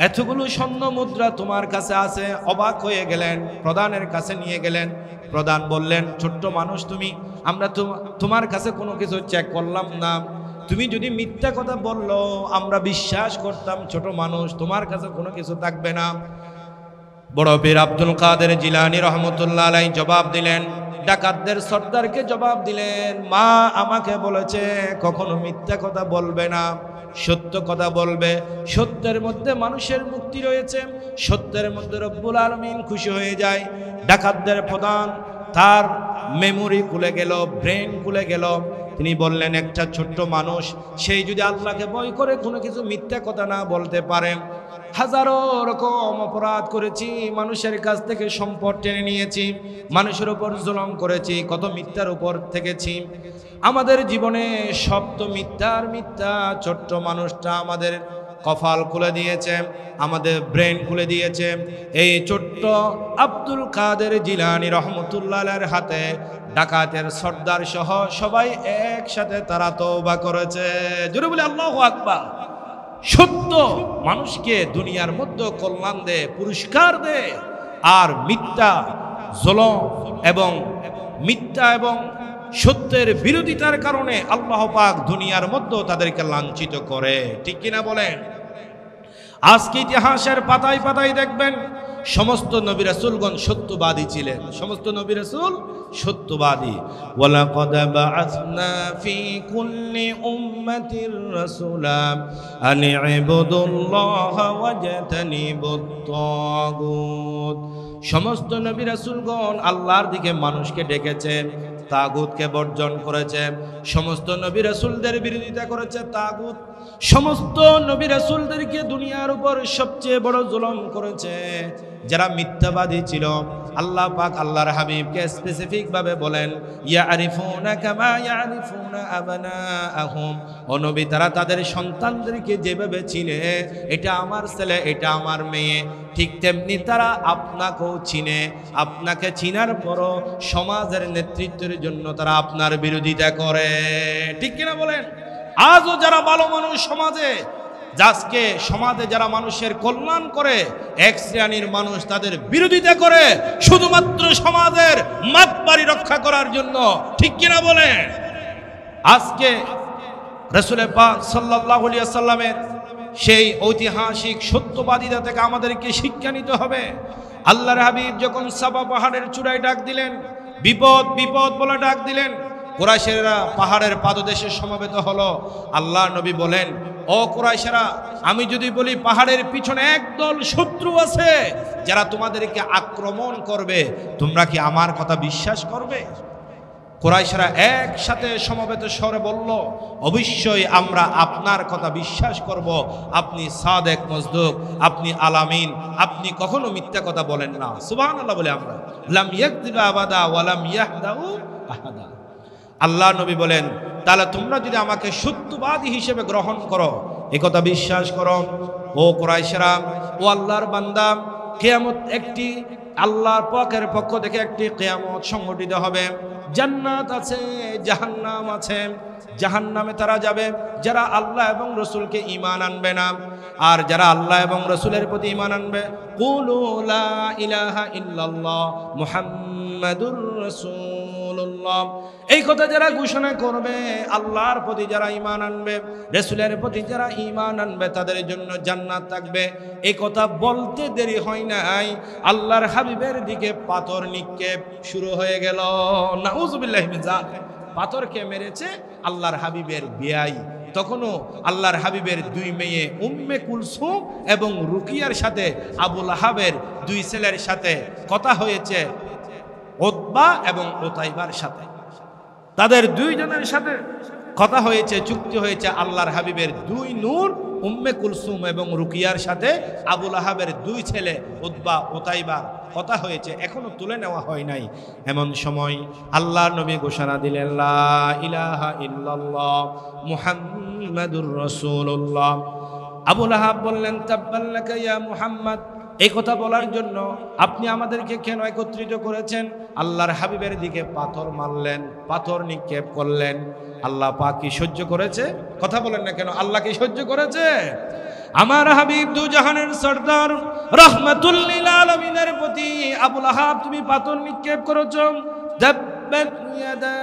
এতগুলো স্বর্ণ মুদ্রা তোমার কাছে আছে? অবাক হয়ে গেলেন, প্রধানের কাছে নিয়ে গেলেন। প্রধান বললেন, ছোট্ট মানুষ তুমি, আমরা তোমার কাছে কোনো কিছু চেক করলাম না, তুমি যদি মিথ্যা কথা বললো আমরা বিশ্বাস করতাম, ছোট মানুষ তোমার কাছে কোনো কিছু থাকবে না। বড় পীর আব্দুল কাদের জিলানী রহমতুল্লাহ আলাইহি জবাব দিলেন, ডাকাতদের সর্দারকে জবাব দিলেন, মা আমাকে বলেছে কখনো মিথ্যা কথা বলবে না, সত্য কথা বলবে। সত্যের মধ্যে মানুষের মুক্তি রয়েছে, সত্যের মধ্যে রব্বুল আলামিন খুশি হয়ে যায়। ডাকাতদের প্রধান তার মেমোরি খুলে গেল, ব্রেন খুলে গেল। তিনি বললেন, একটা ছোট্ট মানুষ, সেই যদি আল্লাহকে ভয় করে কোনো কিছু মিথ্যা কথা না বলতে পারে, হাজারো রকম অপরাধ করেছি, মানুষের কাছ থেকে সম্পদ টেনে নিয়েছি, মানুষের উপর জুলুম করেছি, কত মিথ্যার উপর থেকেছি, আমাদের জীবনে সব তো মিথ্যার মিথ্যা। ছোট্ট মানুষটা আমাদের কপাল খুলে দিয়েছে, আমাদের ব্রেন খুলে দিয়েছে। এই ছোট্ট আব্দুল কাদের জিলানী রহমতুল্লাহ আলাইহির হাতে ডাকাতের সর্দার সহ সবাই একসাথে তারা তওবা করেছে। জোরে বলে আল্লাহু আকবার। সত্য মানুষকে দুনিয়ার মধ্যে কল্যাণ দেয়, পুরস্কার দেয়, আর মিথ্যা জুলুম এবং মিথ্যা এবং সত্যের বিরোধিতার কারণে আল্লাহ পাক দুনিয়ার মধ্যে তাদেরকে লাঞ্ছিত করে, ঠিক কিনা বলেন? আজকে ইতিহাসের পাতায় পাতায় দেখবেন সমস্ত নবী রাসূলগণ সত্যবাদী ছিলেন, সমস্ত নবী রাসূল সত্যবাদী। ওয়ালাকাদ বাআসনা ফি কুল্লি উম্মাতির রাসূলা আন ইবুদুল্লাহা ওয়াজতানিবুত তাগুত। সমস্ত নবী রাসূলগণ আল্লাহর দিকে মানুষকে ডেকেছেন, তাগুতকে বর্জন করেছে। সমস্ত নবী রাসূলদের বিরোধিতা করেছে তাগুত। সমস্ত নবী রাসূলদেরকে দুনিয়ার উপর সবচেয়ে বড় জুলুম করেছে যারা মিথ্যাবাদী ছিল। আল্লাহ পাক আল্লাহর হাবিবকে স্পেসিফিক ভাবে বলেন, ইয়ারিফুনা কামা ইয়ারিফুনা আবনাআহুম। ও নবী, তারা তাদের সন্তানদেরকে যেভাবে চিনে, এটা আমার ছেলে, এটা আমার মেয়ে, ঠিক তেমনি তারা আপনাকেও চিনে। আপনাকে চিনার পরও সমাজের নেতৃত্বের জন্য তারা আপনার বিরোধিতা করে, ঠিক কিনা বলেন? আজও যারা ভালো মানুষ সমাজে, আজকে সমাজে যারা মানুষের কল্যাণ করে, এক শ্রেণীর মানুষ তাদের বিরোধিতা করে শুধুমাত্র সমাজের মাতবাড়ি রক্ষা করার জন্য, ঠিক কিনা বলেন? আজকে রাসূল পাক সাল্লাল্লাহু আলাইহি ওয়াসাল্লামের সেই ঐতিহাসিক সত্যবাদিতা থেকে আমাদেরকে শিক্ষা নিতে হবে। আল্লাহর হাবিব যখন সাফা পাহাড়ের চূড়ায় ডাক দিলেন, বিপদ বিপদ বলে ডাক দিলেন, কুরাইশেরা পাহাড়ের পাদদেশে সমবেত হলো। আল্লাহ নবী বলেন, ও কুরাইশেরা, আমি যদি বলি পাহাড়ের পিছনে একদল শত্রু আছে যারা তোমাদেরকে আক্রমণ করবে, তোমরা কি আমার কথা বিশ্বাস করবে? কুরাইশরা একসাথে সমবেত স্বরে বলল, অবশ্যই আমরা আপনার কথা বিশ্বাস করব। আপনি সাদেক মসদুক, আপনি আলামিন, আপনি কখনো মিথ্যা কথা বলেন না। সুবহানাল্লাহ বলে আমরা লাম ইয়াকযিবা আবাদা ওয়া লাম ইয়াহদাউ আহাদা। আল্লাহ নবী বলেন, তাহলে তোমরা যদি আমাকে সত্যবাদী হিসেবে গ্রহণ করো, একথা বিশ্বাস করো, ও কুরাইশরা, ও আল্লাহর বান্দা, কিয়ামত একটি আল্লাহর পাকের পক্ষ থেকে একটি কিয়ামত সংঘটিত হবে। জান্নাত আছে, জাহান্নাম আছে। জাহান্নামে তারা যাবে যারা আল্লাহ এবং রসুলকে ঈমান আনবে না, আর যারা আল্লাহ এবং রসুলের প্রতি ঈমান আনবে, কুলু লা ইলাহা ইল্লাল্লাহ মুহাম্মাদুর রাসূলুল্লাহ, এই কথা যারা ঘোষণা করবে, আল্লাহর প্রতি যারা ঈমান আনবে, রসুলের প্রতি যারা ঈমান আনবে, তাদের জন্য জান্নাত থাকবে। এই কথা বলতে দেরি হয় নাই, আল্লাহর হাবিবের দিকে পাথর নিক্ষেপ শুরু হয়ে গেল। নাউযুবিল্লাহি মিন যালিক। পাথরকে মেরেছে আল্লাহর হাবিবের বিয়াই। তখনও আল্লাহর হাবিবের দুই মেয়ে উম্মে কুলসুম এবং রুকিয়ার সাথে আবু লাহাবের দুই ছেলের সাথে কথা হয়েছে, উতবা এবং উতাইবার সাথে, তাদের দুইজনের সাথে কথা হয়েছে, চুক্তি হয়েছে। আল্লাহর হাবিবের দুই নূর উম্মে কুলসুম এবং রুকিয়ার সাথে আবু লাহাবের দুই ছেলে উতবা উতাইবার কথা হয়েছে, এখনো তুলে নেওয়া হয় নাই। এমন সময় আল্লাহর নবী ঘোষণা দিলেন, লা ইলাহা ইল্লাল্লাহ মুহাম্মাদুর রাসূলুল্লাহ। আবু লাহাব বললেন, তাব্বাল্লাকা ইয়া মুহাম্মদ, এই কথা বলার জন্য আপনি আমাদেরকে কেন একত্রিত করেছেন? আল্লাহর হাবিবের দিকে পাথর মারলেন, পাথর নিক্ষেপ করলেন। আল্লাহ পাক কি সহ্য করেছে? কথা বলেন না কেন, আল্লাহ কি সহ্য করেছে? আমার হাবিব দু জাহানের সরদার রাহমাতুল লিল আলামিনের প্রতি আবু লাহাব তুমি পাথর নিক্ষেপ করেছো। তাব্বাত ইয়াদা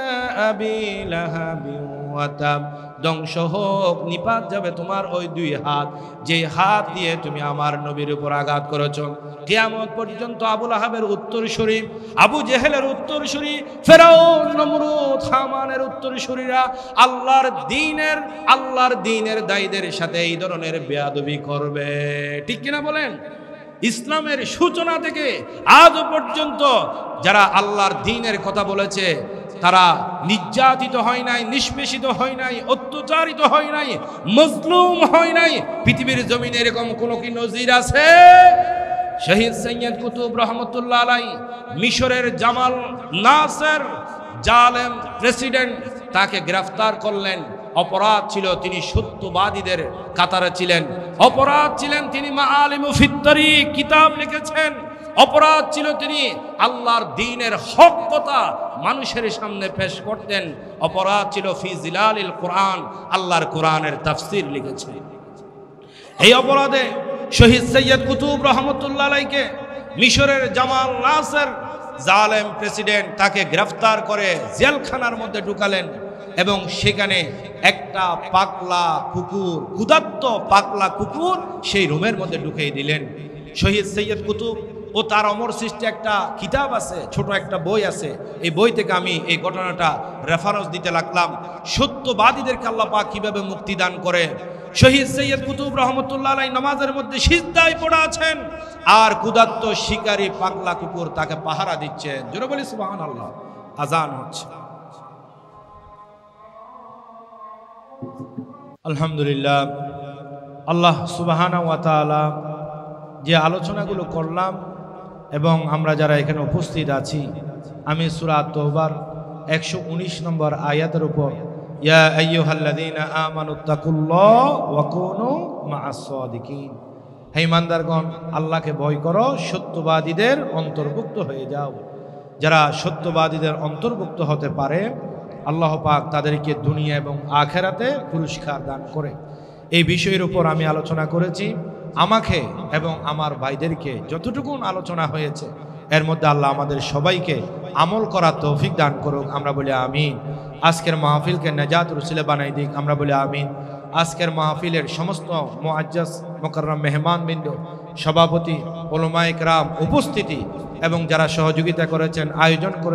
আবি লাহাবি ওয়া তাব, ধ্বংস হোক, নিপাত যাবে তোমার ওই দুই হাত, যে হাত দিয়ে তুমি আমার নবীর উপর আঘাত করেছো। কিয়ামত পর্যন্ত আবু লাহাবের উত্তরসূরি, আবু জেহেলের উত্তরসূরি, ফেরাউন, নমরুদ, হামানের উত্তরসূরিরা আল্লাহর দ্বীনের দায়ীদের সাথে এই ধরনের বেয়াদবি করবে। ঠিক কিনা বলেন? ইসলামের সূচনা থেকে আজ পর্যন্ত যারা আল্লাহর দ্বীনের কথা বলেছে, তারা নির্যাতিত হয় নাই, নিষ্পেষিত হয় নাই, অত্যাচারিত হয় নাই, মজলুম হয় নাই। পৃথিবীর জমিনে এরকম কোনো কি নজির আছে? শহীদ সৈয়দ কুতুব রহমতুল্লাহ আলাইহি, মিশরের জামাল নাসের জালেম প্রেসিডেন্ট, তাকে গ্রেফতার করলেন। অপরাধ ছিল তিনি সত্যবাদীদের কাতারে ছিলেন, অপরাধ ছিলেন তিনি মাআলিমু ফিত তারিক কিতাব লিখেছেন, অপরাধ ছিল তিনি আল্লাহর দ্বীনের হক কথা মানুষের সামনে পেশ করতেন, অপরাধ ছিল ফি জিলালিল কোরআন, আল্লাহর কোরআনের তাফসীর লিখেছেন। এই অপরাধে শহীদ সৈয়দ কুতুব রহমতুল্লাহ আলাইহিকে মিশরের জামাল নাসের জালেম প্রেসিডেন্ট তাকে গ্রেফতার করে জেলখানার মধ্যে ঢুকালেন এবং সেখানে একটা পাগলা কুকুর, ক্ষুধার্ত পাগলা কুকুর সেই রুমের মধ্যে ঢুকিয়ে দিলেন। শহীদ সৈয়দ কুতুব ও তার অমর সৃষ্টি একটা কিতাব আছে, ছোট একটা বই আছে, এই বই থেকে আমি এই ঘটনাটা রেফারেন্স দিতে লাগলাম। সত্যবাদীদেরকে আল্লাহ পাক কিভাবে মুক্তি দান করে। শহীদ সৈয়দ কুতুব রহমতুল্লাহ আলাইহি নামাজের মধ্যে সিজদায় পড়ে আছেন, আর ক্ষুধার্ত শিকারী পাগলা কুকুর তাকে পাহারা দিচ্ছে। জোরে বলি সুবহানাল্লাহ। আজান হচ্ছে। আলহামদুলিল্লাহ, আল্লাহ সুবহানাহু ওয়া তাআলা যে আলোচনাগুলো করলাম এবং আমরা যারা এখানে উপস্থিত আছি, আমি সূরা তাওবার 119 নম্বর আয়াতের উপর ইয়া আইয়ুহাল্লাযীনা আমানুত্তাকুল্লাহ ওয়া কুনু মা'আস সাদিকিন, হে ঈমানদারগণ আল্লাহকে ভয় করো, সত্যবাদীদের অন্তর্ভুক্ত হয়ে যাও। যারা সত্যবাদীদের অন্তর্ভুক্ত হতে পারে আল্লাহ পাক তাদেরকে দুনিয়া এবং আখিরাতে পুরস্কার দান করে। এই বিষয়ের উপর আমি আলোচনা করেছি। আমাকে এবং আমার ভাইদেরকে যতটুকু আলোচনা হয়েছে এর মধ্যে আল্লাহ আমাদের সবাইকে আমল করার তৌফিক দান করুক। আমরা বলি আমিন। আজকের মাহফিলকে নাজাতের উসিলা বানাই দিক। আমরা বলি আমিন। আজকের মাহফিলের সমস্ত মুআজ্জাজ মুকাররম মেহমানবৃন্দ, সভাপতি, উলামায়ে কেরাম, উপস্থিতি এবং যারা সহযোগিতা করেছেন, আয়োজন করে